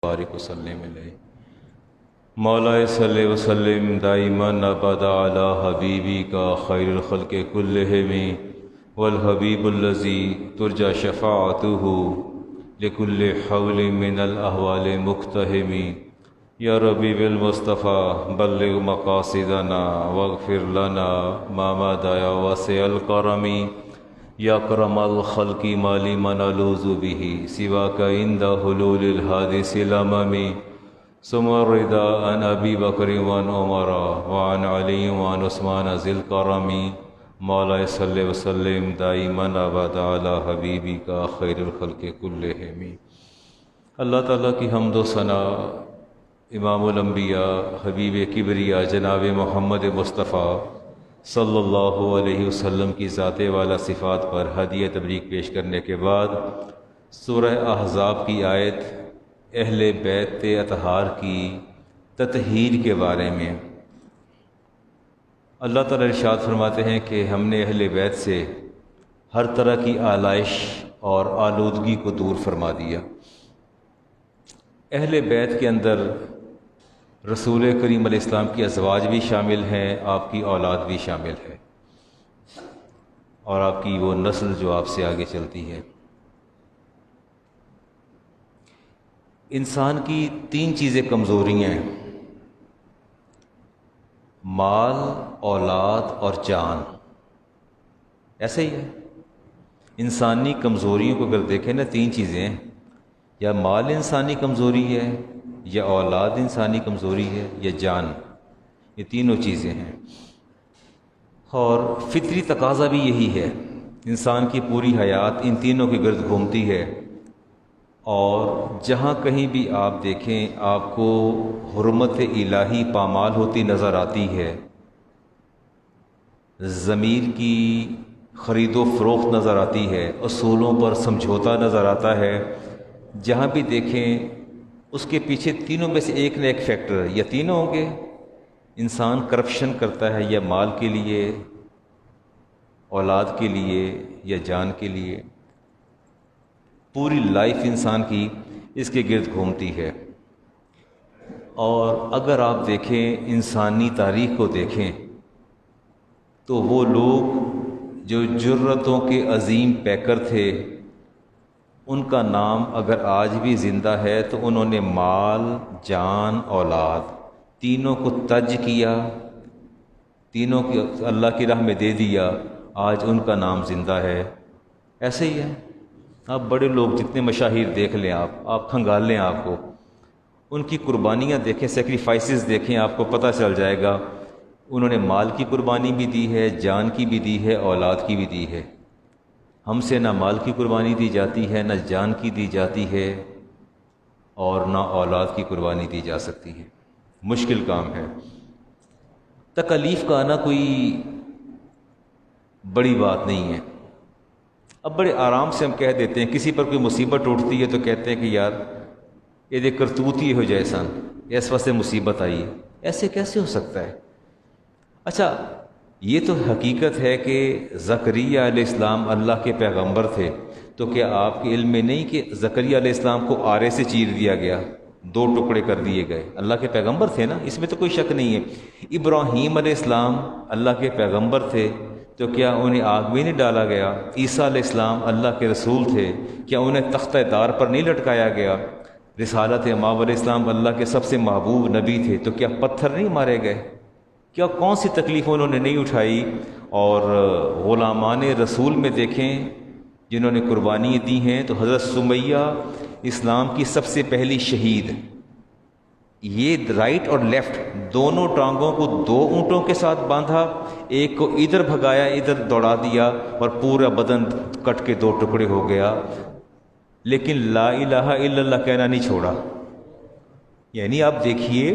بارک وسلم علیہ مولا صلی وسلم دائما ابدا علی حبیبی کا خیر الخلق کلہم والحبیب الذی ترجى شفاعته لكل حول من الاحوال مقتحم یا ربی بالمصطفى بلغ مقاصدنا واغفر لنا ما مضى یا واسع الکرم یا کرم الخلق ما لمن نلوذ به سواک عند حلول الحادث الامم ثم الرضا عن ابی بکر وعن عمر وعن علی وعن عثمان ذی الکرم مولا صلی وسلم دائما ابدا علی حبیبی کا خیر الخلق کلہم۔ اللہ تعالیٰ کی حمد و ثنا امام الانبیاء حبیب کبریا جناب محمد مصطفیٰ صلی اللہ علیہ وسلم کی ذات والا صفات پر ہدیہ تبریک پیش کرنے کے بعد سورہ احزاب کی آیت اہل بیت اطہار کی تطہیر کے بارے میں اللہ تعالیٰ ارشاد فرماتے ہیں کہ ہم نے اہل بیت سے ہر طرح کی آلائش اور آلودگی کو دور فرما دیا۔ اہل بیت کے اندر رسول کریم علیہ السلام کی ازواج بھی شامل ہیں، آپ کی اولاد بھی شامل ہے، اور آپ کی وہ نسل جو آپ سے آگے چلتی ہے۔ انسان کی تین چیزیں کمزوریاں ہیں: مال، اولاد اور جان۔ ایسے ہی ہے، انسانی کمزوریوں کو اگر دیکھیں نا، تین چیزیں ہیں، یا مال انسانی کمزوری ہے، یا اولاد انسانی کمزوری ہے، یا جان۔ یہ تینوں چیزیں ہیں، اور فطری تقاضا بھی یہی ہے۔ انسان کی پوری حیات ان تینوں کے گرد گھومتی ہے، اور جہاں کہیں بھی آپ دیکھیں آپ کو حرمت الہی پامال ہوتی نظر آتی ہے، ضمیر کی خرید و فروخت نظر آتی ہے، اصولوں پر سمجھوتا نظر آتا ہے، جہاں بھی دیکھیں اس کے پیچھے تینوں میں سے ایک نہ ایک فیکٹر ہے، یا تینوں ہوں گے۔ انسان کرپشن کرتا ہے یا مال کے لیے، اولاد کے لیے، یا جان کے لیے۔ پوری لائف انسان کی اس کے گرد گھومتی ہے۔ اور اگر آپ دیکھیں انسانی تاریخ کو دیکھیں تو وہ لوگ جو جرأتوں کے عظیم پیکر تھے، ان کا نام اگر آج بھی زندہ ہے تو انہوں نے مال، جان، اولاد تینوں کو تج کیا، تینوں کی اللہ کی راہ میں دے دیا، آج ان کا نام زندہ ہے۔ ایسے ہی ہے، آپ بڑے لوگ جتنے مشاہیر دیکھ لیں، آپ کھنگال لیں، آپ کو ان کی قربانیاں دیکھیں، سیکریفائسز دیکھیں، آپ کو پتہ چل جائے گا انہوں نے مال کی قربانی بھی دی ہے، جان کی بھی دی ہے، اولاد کی بھی دی ہے۔ ہم سے نہ مال کی قربانی دی جاتی ہے، نہ جان کی دی جاتی ہے، اور نہ اولاد کی قربانی دی جا سکتی ہے۔ مشکل کام ہے۔ تکلیف کا آنا کوئی بڑی بات نہیں ہے۔ اب بڑے آرام سے ہم کہہ دیتے ہیں، کسی پر کوئی مصیبت اٹھتی ہے تو کہتے ہیں کہ یار یہ دے کرتوت ہی ہو جائے سن، اس واسطے مصیبت آئی ہے۔ ایسے کیسے ہو سکتا ہے؟ اچھا، یہ تو حقیقت ہے کہ زکریا علیہ السلام اللہ کے پیغمبر تھے، تو کیا آپ کے علم میں نہیں کہ زکریا علیہ السلام کو آرے سے چیر دیا گیا، 2 ٹکڑے کر دیے گئے؟ اللہ کے پیغمبر تھے نا، اس میں تو کوئی شک نہیں ہے۔ ابراہیم علیہ السلام اللہ کے پیغمبر تھے، تو کیا انہیں آگ میں نہیں ڈالا گیا؟ عیسیٰ علیہ السلام اللہ کے رسول تھے، کیا انہیں تختہ دار پر نہیں لٹکایا گیا؟ رسالت امام علیہ السلام اللہ کے سب سے محبوب نبی تھے، تو کیا پتھر نہیں مارے گئے؟ کیا کون سی تکلیف انہوں نے نہیں اٹھائی؟ اور غلامان رسول میں دیکھیں جنہوں نے قربانی دی ہیں، تو حضرت سمیہ اسلام کی سب سے پہلی شہید، یہ رائٹ اور لیفٹ دونوں ٹانگوں کو 2 اونٹوں کے ساتھ باندھا، ایک کو ادھر بھگایا، ادھر دوڑا دیا، اور پورا بدن کٹ کے 2 ٹکڑے ہو گیا، لیکن لا الہ الا اللہ کہنا نہیں چھوڑا۔ یعنی آپ دیکھیے،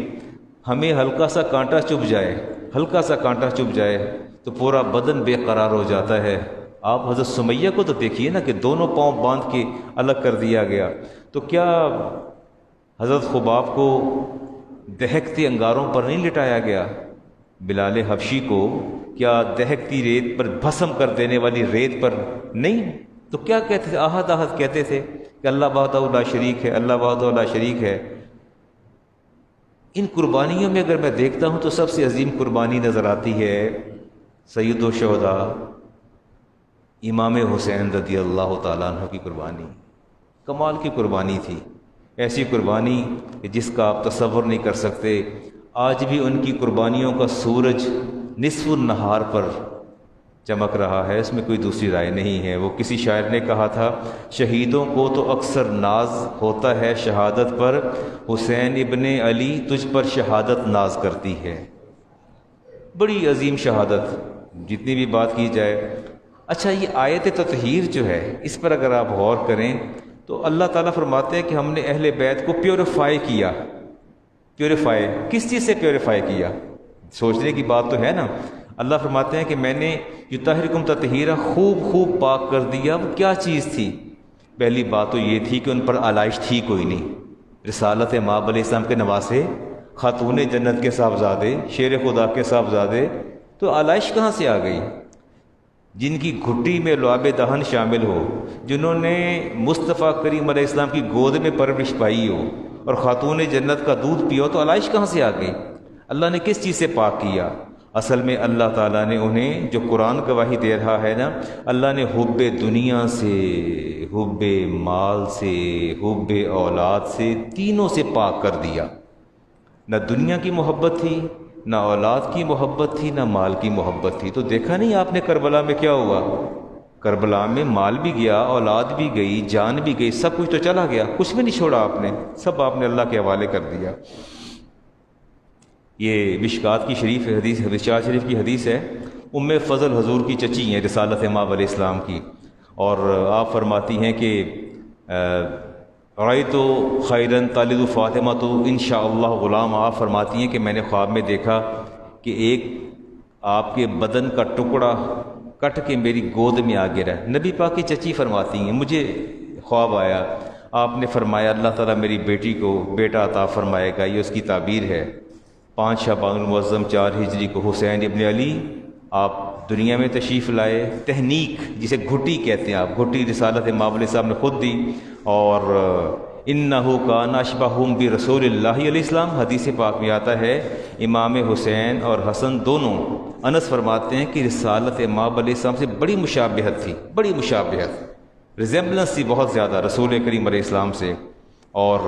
ہمیں ہلکا سا کانٹا چبھ جائے، ہلکا سا کانٹا چبھ جائے تو پورا بدن بے قرار ہو جاتا ہے۔ آپ حضرت سمیہ کو تو دیکھیے نا کہ دونوں پاؤں باندھ کے الگ کر دیا گیا، تو کیا حضرت خباب کو دہکتے انگاروں پر نہیں لٹایا گیا؟ بلال حبشی کو کیا دہکتی ریت پر بھسم کر دینے والی ریت پر نہیں؟ تو کیا کہتے تھے؟ احد احد کہتے تھے کہ اللہ وحدہ لا شریک ہے، اللہ وحدہ لا شریک ہے۔ ان قربانیوں میں اگر میں دیکھتا ہوں تو سب سے عظیم قربانی نظر آتی ہے سید الشہداء امام حسین رضی اللہ تعالیٰ عنہ کی قربانی. کمال کی قربانی تھی، ایسی قربانی کہ جس کا آپ تصور نہیں کر سکتے. آج بھی ان کی قربانیوں کا سورج نصف النہار پر چمک رہا ہے، اس میں کوئی دوسری رائے نہیں ہے. وہ کسی شاعر نے کہا تھا، شہیدوں کو تو اکثر ناز ہوتا ہے شہادت پر، حسین ابن علی تجھ پر شہادت ناز کرتی ہے. بڑی عظیم شہادت جتنی بھی بات کی جائے. اچھا، یہ آیت تطہیر جو ہے اس پر اگر آپ غور کریں تو اللہ تعالیٰ فرماتے ہیں کہ ہم نے اہل بیت کو پیوریفائی کیا. پیوریفائی کس چیز سے پیوریفائی کیا؟ سوچنے کی بات تو ہے نا. اللہ فرماتے ہیں کہ میں نے یطہرکم تطہیرا خوب پاک کر دیا. وہ کیا چیز تھی؟ پہلی بات تو یہ تھی کہ ان پر آلائش تھی کوئی نہیں. رسالت مآب علیہ السلام کے نواسے، خاتون جنت کے صاحبزادے، شیر خدا کے صاحبزادے، تو آلائش کہاں سے آ گئی؟ جن کی گھٹی میں لعاب دہن شامل ہو، جنہوں نے مصطفیٰ کریم علیہ السلام کی گود میں پرورش پائی ہو اور خاتون جنت کا دودھ پیا ہو، تو آلائش کہاں سے آ گئی؟ اللہ نے کس چیز سے پاک کیا؟ اصل میں اللہ تعالیٰ نے انہیں، جو قرآن گواہی دے رہا ہے نا، اللہ نے حب دنیا سے، حب مال سے، حب اولاد سے، تینوں سے پاک کر دیا. نہ دنیا کی محبت تھی، نہ اولاد کی محبت تھی، نہ مال کی محبت تھی. تو دیکھا نہیں آپ نے کربلا میں کیا ہوا؟ کربلا میں مال بھی گیا، اولاد بھی گئی، جان بھی گئی، سب کچھ تو چلا گیا، کچھ بھی نہیں چھوڑا آپ نے، سب آپ نے اللہ کے حوالے کر دیا. یہ مشکات کی شریف حدیث، مشکات شریف کی حدیث ہے. ام فضل حضور کی چچی ہیں رسالت مآب علیہ السلام کی، اور آپ فرماتی ہیں کہ رأیت خیرا تلد فاطمہ تو انشاءاللہ غلام. آپ فرماتی ہیں کہ میں نے خواب میں دیکھا کہ ایک آپ کے بدن کا ٹکڑا کٹ کے میری گود میں آ گرا. نبی پاک کی چچی فرماتی ہیں مجھے خواب آیا، آپ نے فرمایا اللہ تعالیٰ میری بیٹی کو بیٹا عطا فرمائے گا. یہ اس کی تعبیر ہے. 5 شعبان المعظم 4 ہجری کو حسین ابن علی آپ دنیا میں تشریف لائے. تہنیک جسے گھٹی کہتے ہیں، آپ گھٹی رسالت مآب علیہ السلام نے خود دی. اور انہو کان اشبہہم برسول اللہ علیہ السلام، حدیث پاک میں آتا ہے امام حسین اور حسن دونوں، انس فرماتے ہیں کہ رسالت مآب علیہ السلام سے بڑی مشابہت تھی، بڑی مشابہت، ریزمبلنس تھی بہت زیادہ رسول کریم علیہ السلام سے. اور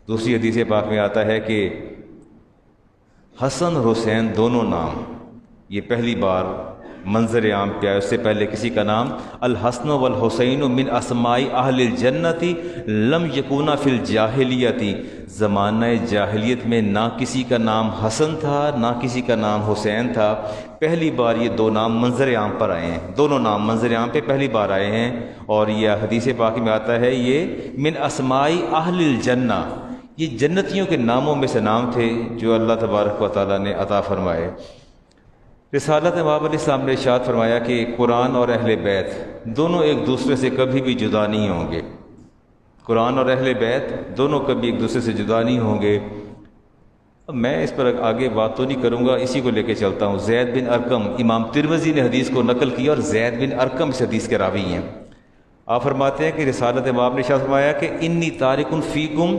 دوسری حدیث پاک میں آتا ہے کہ حسن اور حسین دونوں نام یہ پہلی بار منظر عام پہ آئے. اس سے پہلے کسی کا نام الحسن والحسین من اسماء اہل الجنت لم یکونا فی الجاہلیت، زمانہ جاہلیت میں نہ کسی کا نام حسن تھا نہ کسی کا نام حسین تھا. پہلی بار یہ 2 نام منظر عام پر آئے ہیں، دونوں نام منظر عام پہ پہلی بار آئے ہیں. اور یہ حدیث پاک میں آتا ہے یہ من اسماء اہل الجنہ، یہ جنتیوں کے ناموں میں سے نام تھے جو اللہ تبارک و تعالیٰ نے عطا فرمائے. رسالت مآب علیہ السلام نے ارشاد فرمایا کہ قرآن اور اہل بیت دونوں ایک دوسرے سے کبھی بھی جدا نہیں ہوں گے. قرآن اور اہل بیت دونوں کبھی ایک دوسرے سے جدا نہیں ہوں گے. اب میں اس پر آگے بات تو نہیں کروں گا، اسی کو لے کے چلتا ہوں. زید بن ارقم، امام ترمذی نے حدیث کو نقل کیا اور زید بن ارقم اس حدیث کے راوی ہیں. آپ فرماتے ہیں کہ رسالت مآب نے ارشاد فرمایا کہ انی تارک فیکم،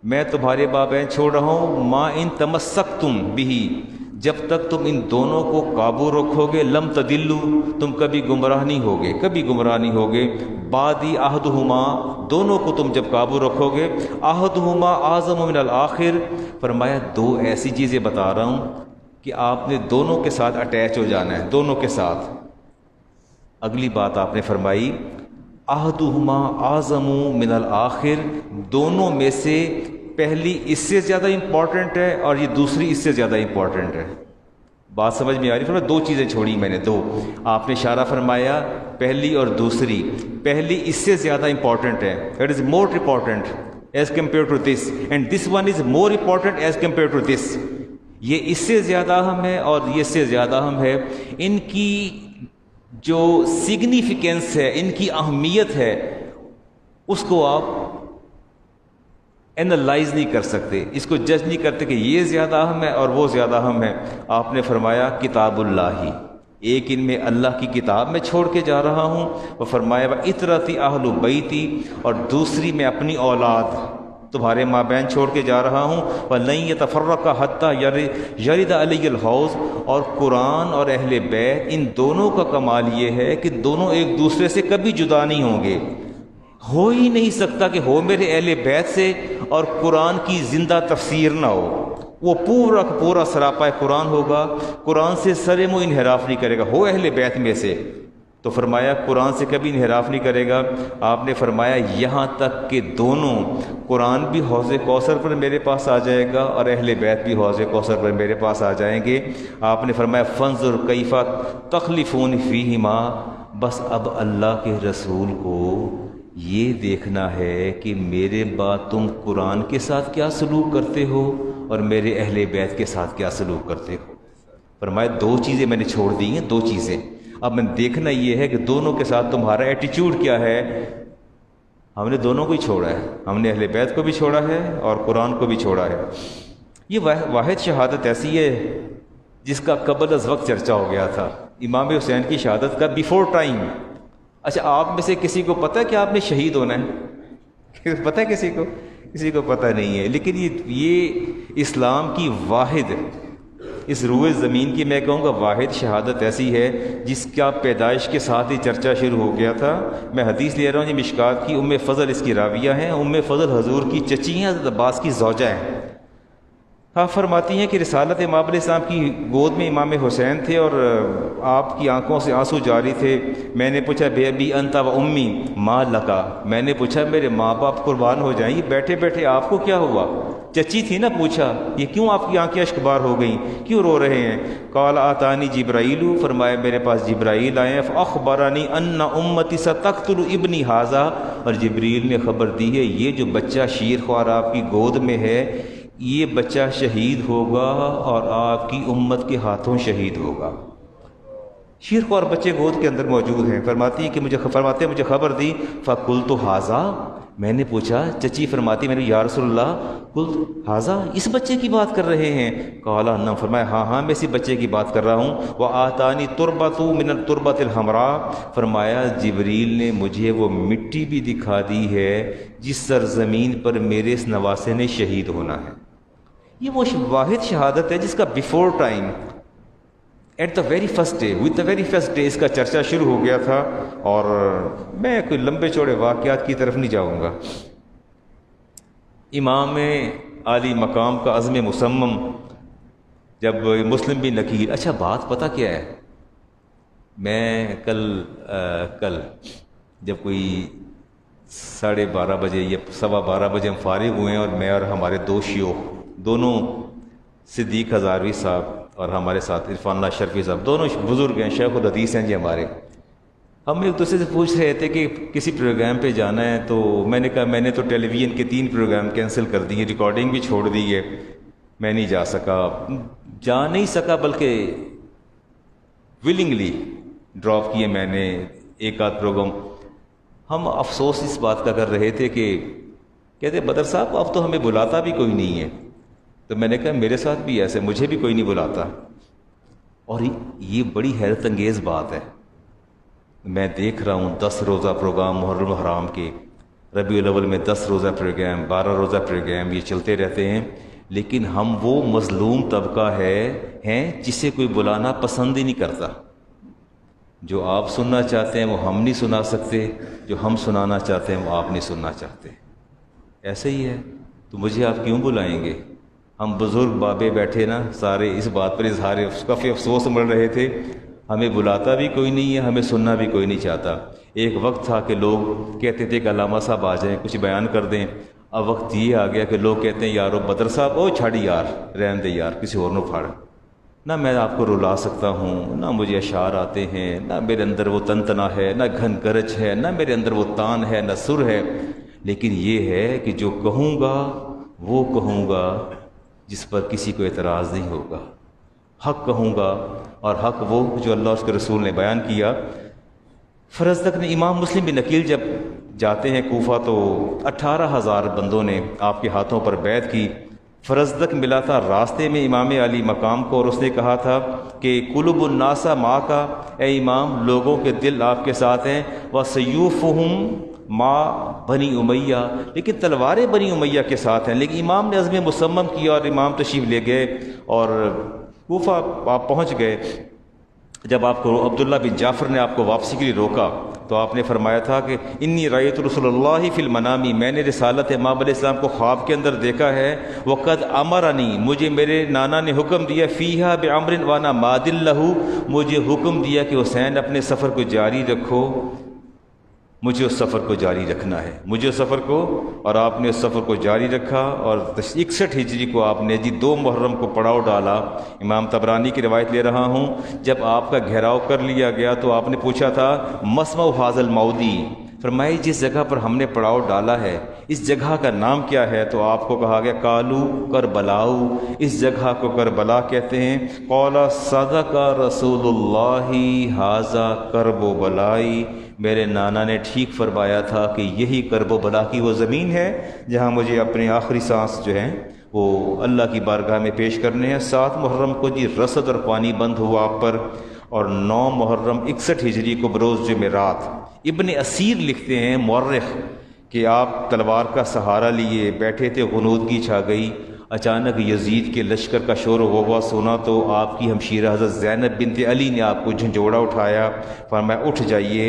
میں تمہارے مابین چھوڑ رہا ہوں، ما ان تمسکتم بھی، جب تک تم ان دونوں کو قابو رکھو گے، لم تدلو، تم کبھی گمراہ نہیں ہوگے، کبھی گمراہ نہیں ہوگے. بعدی عہدہما، دونوں کو تم جب قابو رکھو گے، عہدہما اعظم من الآخر، فرمایا 2 ایسی چیزیں بتا رہا ہوں کہ آپ نے دونوں کے ساتھ اٹیچ ہو جانا ہے، دونوں کے ساتھ. اگلی بات آپ نے فرمائی عہدہما اعظم من الآخر، دونوں میں سے پہلی اس سے زیادہ امپورٹنٹ ہے اور یہ دوسری اس سے زیادہ امپورٹنٹ ہے. بات سمجھ میں آ رہی؟ فرمایا 2 چیزیں چھوڑی میں نے، 2 آپ نے اشارہ فرمایا، پہلی اور دوسری. پہلی اس سے زیادہ امپورٹنٹ ہے، it is more important as compare to this, and this one is more important as compare to this. یہ اس سے زیادہ اہم ہے اور یہ اس سے زیادہ اہم ہے. ان کی جو سگنیفیکینس ہے، ان کی اہمیت ہے، اس کو آپ اینالائز نہیں کر سکتے، اس کو جج نہیں کرتے کہ یہ زیادہ اہم ہے اور وہ زیادہ اہم ہے. آپ نے فرمایا کتاب اللہ ہی، ایک ان میں اللہ کی کتاب میں چھوڑ کے جا رہا ہوں، اور فرمایا اطرتی اہل بیتی، اور دوسری میں اپنی اولاد. تمہارے مابین چھوڑ کے جا رہا ہوں، وَلَن يَتَفَرَّقَ حَتَّى يَرِدَ عَلَيَّ الْحَوْض، اور قرآن اور اہل بیت ان دونوں کا کمال یہ ہے کہ دونوں ایک دوسرے سے کبھی جدا نہیں ہوں گے۔ ہو ہی نہیں سکتا کہ ہو میرے اہل بیت سے اور قرآن کی زندہ تفسیر نہ ہو۔ وہ پورا کا پورا سراپا قرآن ہوگا، قرآن سے سر منہ انحراف نہیں کرے گا، ہو اہل بیت میں سے۔ تو فرمایا قرآن سے کبھی انحراف نہیں کرے گا۔ آپ نے فرمایا یہاں تک کہ دونوں، قرآن بھی حوض کوثر پر میرے پاس آ جائے گا اور اہل بیت بھی حوض کوثر پر میرے پاس آ جائیں گے۔ آپ نے فرمایا فانظر کیف تخلفون فیہما، بس اب اللہ کے رسول کو یہ دیکھنا ہے کہ میرے بعد تم قرآن کے ساتھ کیا سلوک کرتے ہو اور میرے اہل بیت کے ساتھ کیا سلوک کرتے ہو۔ فرمایا دو چیزیں میں نے چھوڑ دی ہیں، دو چیزیں، اب میں دیکھنا یہ ہے کہ دونوں کے ساتھ تمہارا ایٹیچیوڈ کیا ہے۔ ہم نے دونوں کو ہی چھوڑا ہے، ہم نے اہل بیت کو بھی چھوڑا ہے اور قرآن کو بھی چھوڑا ہے۔ یہ واحد شہادت ایسی ہے جس کا قبل از وقت چرچا ہو گیا تھا، امام حسین کی شہادت کا بیفور ٹائم۔ اچھا آپ میں سے کسی کو پتہ ہے کہ آپ نے شہید ہونا ہے؟ پتہ ہے کسی کو پتہ نہیں ہے، لیکن یہ اسلام کی واحد، اس روئے زمین کی میں کہوں گا واحد شہادت ایسی ہے جس کا پیدائش کے ساتھ ہی چرچا شروع ہو گیا تھا۔ میں حدیث لے رہا ہوں، یہ مشکات کی، ام فضل اس کی راویہ ہیں، ام فضل حضور کی چچی ہیں، حضرت عباس کی زوجہ ہیں۔ آپ فرماتی ہیں کہ رسالت امام علیہ السلام کی گود میں امام حسین تھے اور آپ کی آنکھوں سے آنسو جاری تھے۔ میں نے پوچھا بے ابی انت و امی ما لکا، میں نے پوچھا میرے ماں باپ قربان ہو جائیں، یہ بیٹھے بیٹھے آپ کو کیا ہوا؟ چچی تھی نا، پوچھا یہ کیوں آپ کی آنکھیں اشکبار ہو گئیں، کیوں رو رہے ہیں؟ قال آتانی جبرائیل، فرمایا میرے پاس جبرائیل آئے، فاخبرنی ان امتی ستقتل ابنی ھذا، اور جبریل نے خبر دی ہے یہ جو بچہ شیر خوار آپ کی گود میں ہے یہ بچہ شہید ہوگا اور آپ کی امت کے ہاتھوں شہید ہوگا۔ شیر خوار بچے گود کے اندر موجود ہیں۔ فرماتی کہ مجھے خبر دی، فقلت ھذا، میں نے پوچھا، چچی فرماتی میں نے یا رسول اللہ قلت ھذا، اس بچے کی بات کر رہے ہیں؟ قال نعم، فرمایا ہاں میں اسی بچے کی بات کر رہا ہوں۔ وآتانی تربۃ من التربۃ الحمراء، فرمایا جبریل نے مجھے وہ مٹی بھی دکھا دی ہے جس سرزمین پر میرے اس نواسے نے شہید ہونا ہے۔ یہ وہ واحد شہادت ہے جس کا before time, at the very first day, with the very first day اس کا چرچا شروع ہو گیا تھا۔ اور میں کوئی لمبے چوڑے واقعات کی طرف نہیں جاؤں گا۔ امام عالی مقام کا عزم مصمم جب مسلم بن نکیر، اچھا بات پتہ کیا ہے، میں کل جب کوئی 12:30 بجے یا 12:15 بجے ہم فارغ ہوئے ہیں، اور میں اور ہمارے دو شیوخ، دونوں صدیق ہزاروی صاحب اور ہمارے ساتھ عرفان اللہ شرفی صاحب، دونوں بزرگ ہیں، شیخ الحدیث ہیں جی ہمارے، ہم ایک دوسرے سے پوچھ رہے تھے کہ کسی پروگرام پہ جانا ہے، تو میں نے کہا میں نے تو ٹیلی ویژن کے 3 پروگرام کینسل کر دیے، ریکارڈنگ بھی چھوڑ دی ہے، میں نہیں جا نہیں سکا بلکہ ولنگلی ڈراپ کیے میں نے ایک آدھ پروگرام۔ ہم افسوس اس بات کا کر رہے تھے کہ کہتے بدر صاحب اب تو ہمیں بلاتا بھی کوئی نہیں ہے، تو میں نے کہا میرے ساتھ بھی ایسے، مجھے بھی کوئی نہیں بلاتا۔ اور یہ بڑی حیرت انگیز بات ہے، میں دیکھ رہا ہوں 10 روزہ پروگرام محرم حرام کے، ربیع الاول میں 10 روزہ پروگرام، 12 روزہ پروگرام، یہ چلتے رہتے ہیں، لیکن ہم وہ مظلوم طبقہ ہیں جسے کوئی بلانا پسند ہی نہیں کرتا۔ جو آپ سننا چاہتے ہیں وہ ہم نہیں سنا سکتے، جو ہم سنانا چاہتے ہیں وہ آپ نہیں سننا چاہتے، ایسے ہی ہے۔ تو مجھے آپ کیوں بلائیں گے؟ ہم بزرگ بابے بیٹھے نا سارے اس بات پر اظہار کافی افسوس مل رہے تھے، ہمیں بلاتا بھی کوئی نہیں ہے، ہمیں سننا بھی کوئی نہیں چاہتا۔ ایک وقت تھا کہ لوگ کہتے تھے کہ علامہ صاحب آ جائیں کچھ بیان کر دیں، اب وقت یہ آ گیا کہ لوگ کہتے ہیں یارو بدر صاحب او چھاڑی یار، رہن دے یار، کسی اور نو پھاڑ، نہ میں آپ کو رلا سکتا ہوں، نہ مجھے اشعار آتے ہیں، نہ میرے اندر وہ تنتنا ہے، نہ گھن گرج ہے، نہ میرے اندر وہ تان ہے، نہ سر ہے، لیکن یہ ہے کہ جو کہوں گا وہ کہوں گا جس پر کسی کو اعتراض نہیں ہوگا، حق کہوں گا، اور حق وہ جو اللہ اس کے رسول نے بیان کیا۔ فرزدق نے، امام مسلم بن عقیل جب جاتے ہیں کوفہ تو 18,000 بندوں نے آپ کے ہاتھوں پر بیعت کی۔ فرزدق ملا تھا راستے میں امام علی مقام کو، اور اس نے کہا تھا کہ قلوب الناس معک، اے امام لوگوں کے دل آپ کے ساتھ ہیں، وسیوفہم ماں بنی امیہ، لیکن تلواریں بنی امیہ کے ساتھ ہیں۔ لیکن امام نے عزم مصمم کیا اور امام تشریف لے گئے اور کوفہ آپ پہنچ گئے۔ جب آپ کو عبداللہ بن جعفر نے آپ کو واپسی کے لیے روکا تو آپ نے فرمایا تھا کہ انی رأیت رسول اللہ فی المنامی، میں نے رسالت امام علیہ السلام کو خواب کے اندر دیکھا ہے، وقد امرنی، مجھے میرے نانا نے حکم دیا، فیہا بعمر وانا ماد لہ، مجھے حکم دیا کہ حسین اپنے سفر کو جاری رکھو، مجھے اس سفر کو جاری رکھنا ہے، مجھے اس سفر کو، اور آپ نے اس سفر کو جاری رکھا۔ اور 61 ہجری کو آپ نے 2 محرم کو پڑاؤ ڈالا۔ امام طبرانی کی روایت لے رہا ہوں، جب آپ کا گھیراؤ کر لیا گیا تو آپ نے پوچھا تھا مسمع حاذا الموضع، فرمائی جس جگہ پر ہم نے پڑاؤ ڈالا ہے اس جگہ کا نام کیا ہے؟ تو آپ کو کہا گیا قالو کربلاؤ، اس جگہ کو کربلا کہتے ہیں۔ قال صدق رسول اللہ ھذا کرب و بلائی، میرے نانا نے ٹھیک فرمایا تھا کہ یہی کرب و بلا کی وہ زمین ہے جہاں مجھے اپنی آخری سانس جو ہیں وہ اللہ کی بارگاہ میں پیش کرنے ہیں۔ 7 محرم کو رسد اور پانی بند ہوا آپ پر، اور 9 محرم 61 ہجری کو بروز جمعرات۔ ابن اسیر لکھتے ہیں مورخ کہ آپ تلوار کا سہارا لیے بیٹھے تھے، غنودگی چھا گئی، اچانک یزید کے لشکر کا شور و غوغا سنا تو آپ کی ہمشیرہ حضرت زینب بنت علی نے آپ کو جھنجھوڑا اٹھایا، فرمایا اٹھ جائیے۔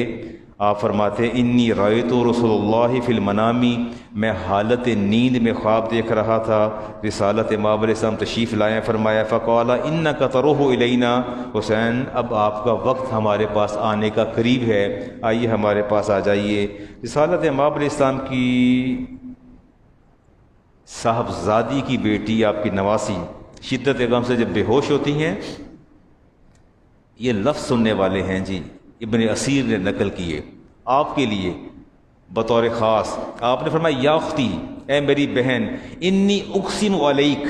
آپ فرماتے ہیں انی رأیت رسول اللہ فی المنامی، میں حالت نیند میں خواب دیکھ رہا تھا، رسالت امام علیہ السلام تشریف لائے، فرمایا فقال انک تروح الینا، حسین اب آپ کا وقت ہمارے پاس آنے کا قریب ہے، آئیے ہمارے پاس آ جائیے۔ رسالت امام علیہ السلام کی صاحبزادی کی بیٹی، آپ کی نواسی، شدت غم سے جب بے ہوش ہوتی ہیں، یہ لفظ سننے والے ہیں جی ابن اسیر نے نقل کیے آپ کے لیے بطور خاص۔ آپ نے فرمایا یا اختی، اے میری بہن، انی اقسم علیک،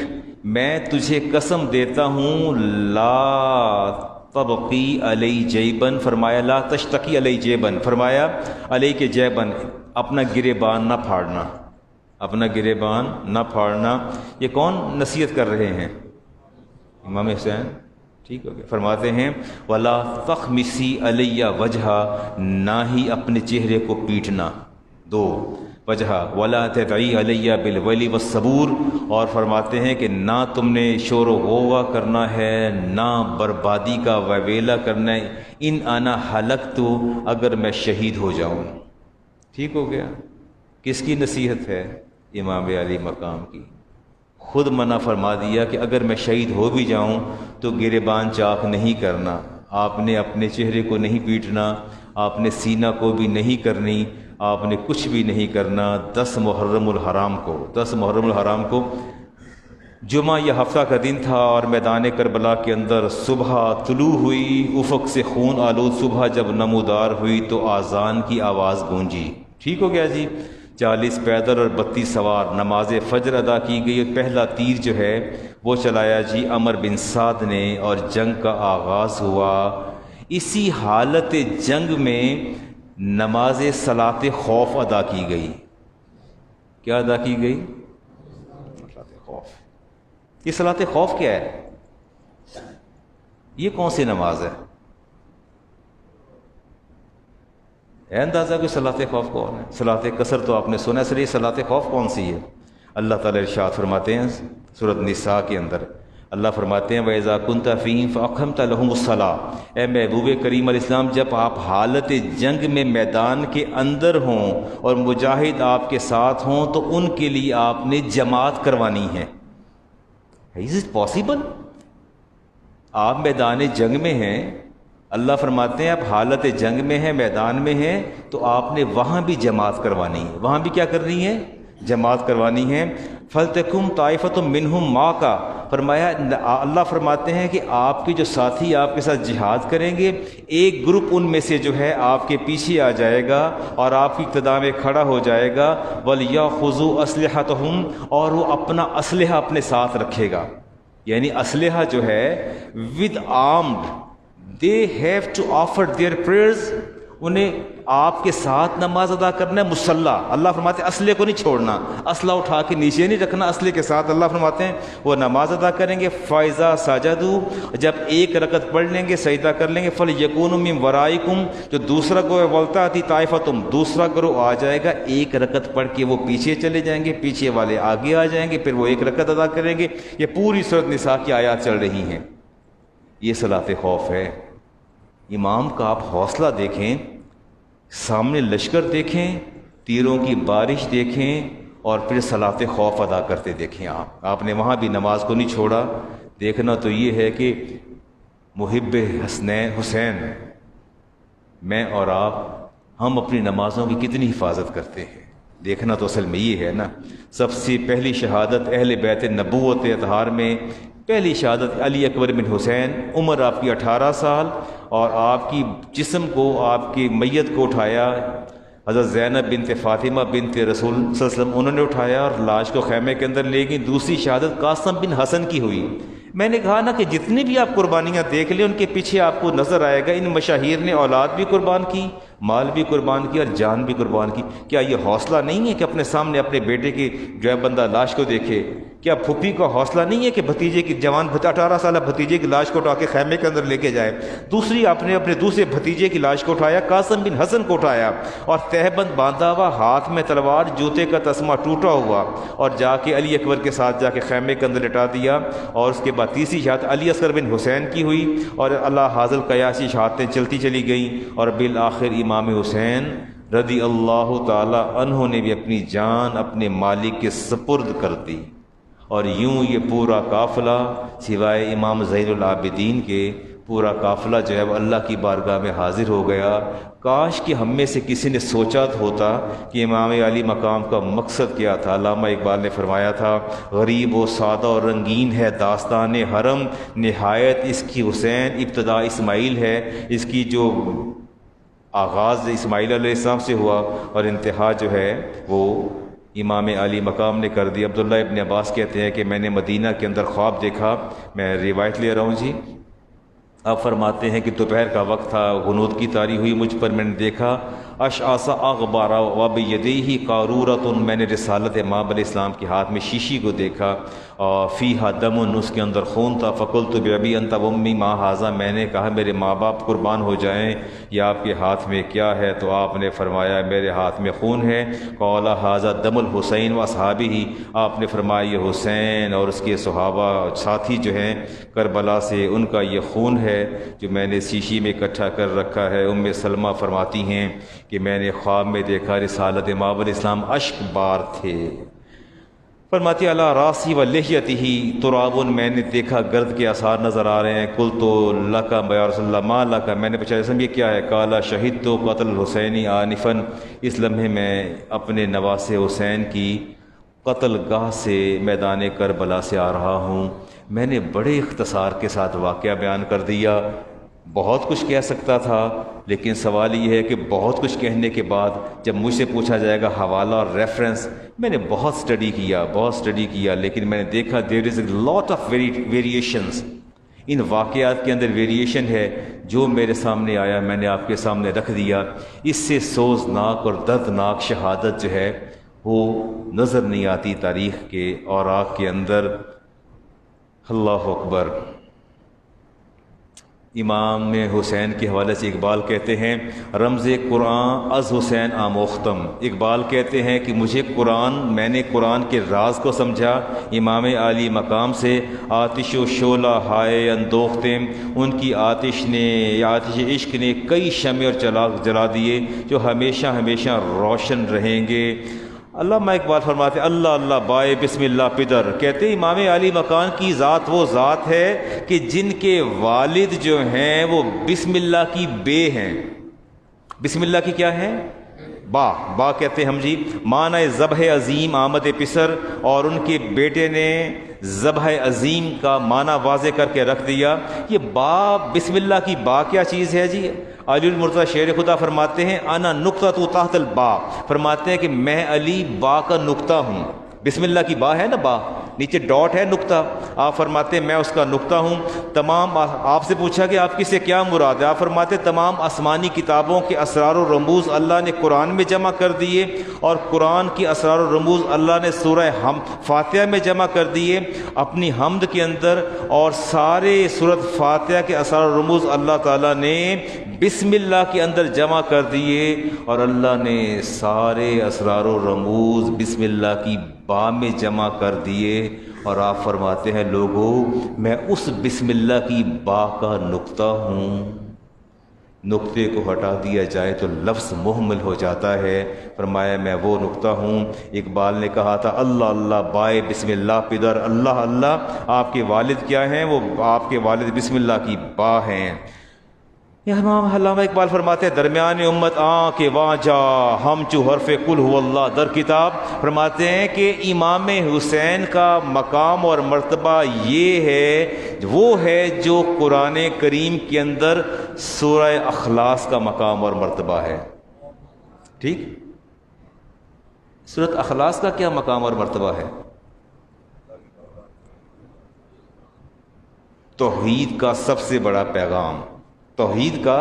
میں تجھے قسم دیتا ہوں، لا تبقی علی جیبن، فرمایا لا تشتکی علی جیبن، فرمایا علی کے جیبن، اپنا گریبان نہ پھاڑنا، اپنا گریبان نہ پھاڑنا۔ یہ کون نصیحت کر رہے ہیں؟ امام حسین، ٹھیک ہو گیا۔ فرماتے ہیں ولا تخمسی علیہ وجہا، نہ ہی اپنے چہرے کو پیٹنا، 2 وجہ، ولا تدعی علیہ بالویل والصبور، اور فرماتے ہیں کہ نہ تم نے شور و غوغا کرنا ہے، نہ بربادی کا ویلا کرنا ہے، ان انا ہلکت، اگر میں شہید ہو جاؤں۔ ٹھیک ہو گیا۔ کس کی نصیحت ہے؟ امام علی مقام کی۔ خود منع فرما دیا کہ اگر میں شہید ہو بھی جاؤں تو گریبان چاک نہیں کرنا، آپ نے اپنے چہرے کو نہیں پیٹنا، آپ نے سینہ کو بھی نہیں کرنی، آپ نے کچھ بھی نہیں کرنا۔ 10 محرم الحرام کو جمعہ یا ہفتہ کا دن تھا، اور میدان کربلا کے اندر صبح طلوع ہوئی، افق سے خون آلود صبح جب نمودار ہوئی تو آذان کی آواز گونجی۔ ٹھیک ہو گیا جی۔ 40 پیدل اور 32 سوار، نماز فجر ادا کی گئی، پہلا تیر جو ہے وہ چلایا جی عمر بن سعد نے، اور جنگ کا آغاز ہوا۔ اسی حالت جنگ میں نماز صلاۃ خوف ادا کی گئی۔ کیا ادا کی گئی؟ صلاۃ خوف۔ یہ صلاۃ خوف کیا ہے؟ یہ کون سی نماز ہے؟ ہے اندازہ کہ صلاۃ خوف کون ہے؟ صلاۃ قصر تو آپ نے سنا ہے، سر یہ صلاۃ خوف کون سی ہے؟ اللہ تعالیٰ ارشاد فرماتے ہیں سورۃ نساء کے اندر، اللہ فرماتے ہیں وَإِذَا كُنْتَ فِيهِمْ فَأَقَمْتَ لَهُمُ الصَّلَاةَ، اے محبوب کریم علیہ السلام جب آپ حالت جنگ میں میدان کے اندر ہوں اور مجاہد آپ کے ساتھ ہوں تو ان کے لیے آپ نے جماعت کروانی ہے۔ Is it possible؟ آپ میدان جنگ میں ہیں، اللہ فرماتے ہیں آپ حالت جنگ میں ہیں، میدان میں ہیں، تو آپ نے وہاں بھی جماعت کروانی ہے، وہاں بھی کیا کرنی ہے؟ جماعت کروانی ہے۔ فَلْتَكُمْ طَائِفَةٌ مِّنْهُمْ مَعَكَ، فرمایا اللہ فرماتے ہیں کہ آپ کے جو ساتھی آپ کے ساتھ جہاد کریں گے، ایک گروپ ان میں سے جو ہے آپ کے پیچھے آ جائے گا اور آپ کی اقتداء میں کھڑا ہو جائے گا، وَلْيَأْخُذُوا أَسْلِحَتَهُمْ، اور وہ اپنا اسلحہ اپنے ساتھ رکھے گا، یعنی اسلحہ جو ہے with armed، they have to offer their prayers، انہیں آپ کے ساتھ نماز ادا کرنا ہے مصلی. اللہ فرماتے ہیں اسلحے کو نہیں چھوڑنا, اسلحہ اٹھا کے نیچے نہیں رکھنا, اسلحے کے ساتھ اللہ فرماتے ہیں وہ نماز ادا کریں گے. فائزہ ساجدو, جب ایک رکعت پڑھ لیں گے سجدہ کر لیں گے. فلیکون من ورائکم, جو دوسرا گروہ ولتاتی طائفتم, دوسرا گروہ آ جائے گا ایک رکعت پڑھ کے وہ پیچھے چلے جائیں گے, پیچھے والے آگے آ جائیں گے, پھر وہ ایک رکعت ادا کریں گے. یہ پوری سورۃ نساء کی آیات چل رہی ہیں. یہ صلاۃ خوف ہے. امام کا آپ حوصلہ دیکھیں, سامنے لشکر دیکھیں, تیروں کی بارش دیکھیں, اور پھر صلاۃ خوف ادا کرتے دیکھیں. آپ نے وہاں بھی نماز کو نہیں چھوڑا. دیکھنا تو یہ ہے کہ محب حسین میں اور آپ, ہم اپنی نمازوں کی کتنی حفاظت کرتے ہیں. دیکھنا تو اصل میں یہ ہے نا. سب سے پہلی شہادت اہل بیت نبوت اطہار میں پہلی شہادت علی اکبر بن حسین. عمر آپ کی 18 سال, اور آپ کی جسم کو, آپ کی میت کو اٹھایا حضرت زینب بنت فاطمہ بنت رسول صلی اللہ علیہ وسلم, انہوں نے اٹھایا اور لاش کو خیمے کے اندر لے گئی. دوسری شہادت قاسم بن حسن کی ہوئی. میں نے کہا نا کہ جتنی بھی آپ قربانیاں دیکھ لیں ان کے پیچھے آپ کو نظر آئے گا ان مشاہیر نے اولاد بھی قربان کی, مال بھی قربان کی, اور جان بھی قربان کی. کیا یہ حوصلہ نہیں ہے کہ اپنے سامنے اپنے بیٹے کی جو ہے بندہ لاش کو دیکھے؟ کیا پھوپھی کا حوصلہ نہیں ہے کہ بھتیجے کی جوان 18 سالہ بھتیجے کی لاش کو اٹھا کے خیمے کے اندر لے کے جائے؟ دوسری آپ نے اپنے دوسرے بھتیجے کی لاش کو اٹھایا, قاسم بن حسن کو اٹھایا, اور تہبند باندھا ہوا, ہاتھ میں تلوار, جوتے کا تسمہ ٹوٹا ہوا, اور جا کے علی اکبر کے ساتھ جا کے خیمے کے اندر لٹا دیا. اور اس کے بعد تیسری شہادت علی اصغر بن حسین کی ہوئی, اور اللہ حاضل قیاسی شہادتیں چلتی چلی گئیں, اور بالآخر امام حسین رضی اللہ تعالی عنہ نے بھی اپنی جان اپنے مالک کے سپرد کر دی. اور یوں یہ پورا قافلہ سوائے امام زین العابدین کے پورا قافلہ جو ہے وہ اللہ کی بارگاہ میں حاضر ہو گیا. کاش کہ ہم میں سے کسی نے سوچا ہوتا کہ امام علی مقام کا مقصد کیا تھا. علامہ اقبال نے فرمایا تھا, غریب و سادہ اور رنگین ہے داستان حرم, نہایت اس کی حسین ابتدا اسماعیل ہے. اس کی جو آغاز اسماعیل علیہ السلام سے ہوا اور انتہا جو ہے وہ امام علی مقام نے کر دی. عبداللہ ابن عباس کہتے ہیں کہ میں نے مدینہ کے اندر خواب دیکھا, میں روایت لے رہا ہوں جی. آپ فرماتے ہیں کہ دوپہر کا وقت تھا, غنود کی طاری ہوئی مجھ پر, میں نے دیکھا اشعث اغبر وبیدیہ قارورۃ, میں نے رسالت امام علیہ السلام کے ہاتھ میں شیشی کو دیکھا, اور فیہا دم, اس کے اندر خون تھا. فقلت بابی انت وامی ما ھذا, میں نے کہا میرے ماں باپ قربان ہو جائیں, یا آپ کے ہاتھ میں کیا ہے؟ تو آپ نے فرمایا میرے ہاتھ میں خون ہے. قال ھذا دم الحسین واصحابہ, آپ نے فرمایا یہ حسین اور اس کے صحابہ ساتھی جو ہیں کربلا سے, ان کا یہ خون ہے جو میں نے شیشی میں اکٹھا کر رکھا ہے. ام سلمہ فرماتی ہیں کہ میں نے خواب میں دیکھا رسالت امام علیہ السلام اشک بار تھے. فرماتی علی راسی و لحیتہ تراب, میں نے دیکھا گرد کے آثار نظر آ رہے ہیں. قلت لک یا رسول اللہ ما لک, میں نے پوچھا رسول یہ کیا ہے؟ قال شہدت قتل الحسینی آنفا, اس لمحے میں اپنے نواسے حسین کی قتل گاہ سے میدان کربلا سے آ رہا ہوں. میں نے بڑے اختصار کے ساتھ واقعہ بیان کر دیا. بہت کچھ کہہ سکتا تھا, لیکن سوال یہ ہے کہ بہت کچھ کہنے کے بعد جب مجھ سے پوچھا جائے گا حوالہ اور ریفرنس, میں نے بہت اسٹڈی کیا, لیکن میں نے دیکھا دیر از اے لاٹ آف ویریشنز. ان واقعات کے اندر ویریشن ہے. جو میرے سامنے آیا میں نے آپ کے سامنے رکھ دیا. اس سے سوزناک اور دردناک شہادت جو ہے وہ نظر نہیں آتی تاریخ کے اوراق کے اندر. اللہ اکبر. امام حسین کے حوالے سے اقبال کہتے ہیں رمز قرآن از حسین آموختم. اقبال کہتے ہیں کہ میں نے قرآن کے راز کو سمجھا امام علی مقام سے. آتش و شعلہ ہائے اندوختیں, ان کی آتش عشق نے کئی شمع اور جلا دیے جو ہمیشہ ہمیشہ روشن رہیں گے. علامہ اقبال فرماتے اللہ اللہ بائے بسم اللہ پدر. کہتے امام علی مقام کی ذات وہ ذات ہے کہ جن کے والد جو ہیں وہ بسم اللہ کی بے ہیں. بسم اللہ کی کیا ہے؟ با کہتے ہم جی. معنی ذبح عظیم آمد پسر, اور ان کے بیٹے نے ذبح عظیم کا معنی واضح کر کے رکھ دیا. یہ بسم اللہ کی با کیا چیز ہے جی؟ علی المرتضیٰ شیر خدا فرماتے ہیں انا نقطہ تو تحت البا, فرماتے ہیں کہ میں علی با کا نقطہ ہوں. بسم اللہ کی با ہے نا, با نیچے ڈاٹ ہے, نقطہ. آپ فرماتے ہیں میں اس کا نقطہ ہوں. تمام آپ سے پوچھا کہ آپ کی سے کیا مراد ہے؟ آپ فرماتے تمام آسمانی کتابوں کے اسرار و رموز اللہ نے قرآن میں جمع کر دیے، اور قرآن کی اسرار و رموز اللہ نے سورہ فاتحہ میں جمع کر دیے اپنی حمد کے اندر، اور سارے سورۃ فاتحہ کے اسرار و رموز اللہ تعالیٰ نے بسم اللہ کے اندر جمع کر دیے، اور اللہ نے سارے اسرار و رموز بسم اللہ کی با میں جمع کر دیے. اور آپ فرماتے ہیں لوگوں میں اس بسم اللہ کی با کا نقطہ ہوں. نقطے کو ہٹا دیا جائے تو لفظ مہمل ہو جاتا ہے. فرمایا میں وہ نقطہ ہوں. اقبال نے کہا تھا اللہ اللہ بائے بسم اللہ پدر، اللہ اللہ آپ کے والد کیا ہیں؟ وہ آپ کے والد بسم اللہ کی با ہیں. امام علامہ اقبال فرماتے ہیں درمیان امت کے واں جا ہم چو حرف کل ہو اللہ در کتاب. فرماتے ہیں کہ امام حسین کا مقام اور مرتبہ یہ ہے، وہ ہے جو قرآن کریم کے اندر سورہ اخلاص کا مقام اور مرتبہ ہے. ٹھیک، سورۃ اخلاص کا کیا مقام اور مرتبہ ہے؟ توحید کا سب سے بڑا پیغام، توحید کا،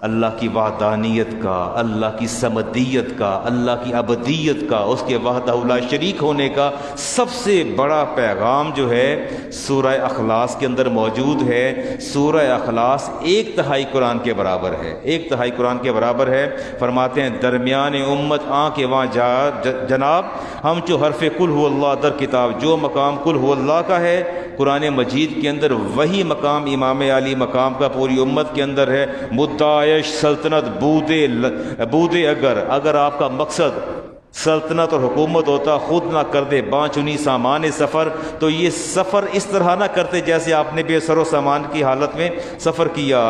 اللہ کی وحدانیت کا، اللہ کی صمدیت کا، اللہ کی ابدیت کا، اس کے وحدہ لا شریک ہونے کا سب سے بڑا پیغام جو ہے سورہ اخلاص کے اندر موجود ہے. سورہ اخلاص 1/3 قرآن کے برابر ہے، 1/3 قرآن کے برابر ہے. فرماتے ہیں درمیان امت کے وہاں جا جناب ہم چو حرف کل ہو اللہ در کتاب، جو مقام کل ہو اللہ کا ہے قرآن مجید کے اندر وہی مقام امام علی مقام کا پوری امت کے اندر ہے. مدعائش سلطنت بودے اگر آپ کا مقصد سلطنت اور حکومت ہوتا خود نہ کر دے بانچنی سامان سفر، تو یہ سفر اس طرح نہ کرتے جیسے آپ نے بے سر و سامان کی حالت میں سفر کیا.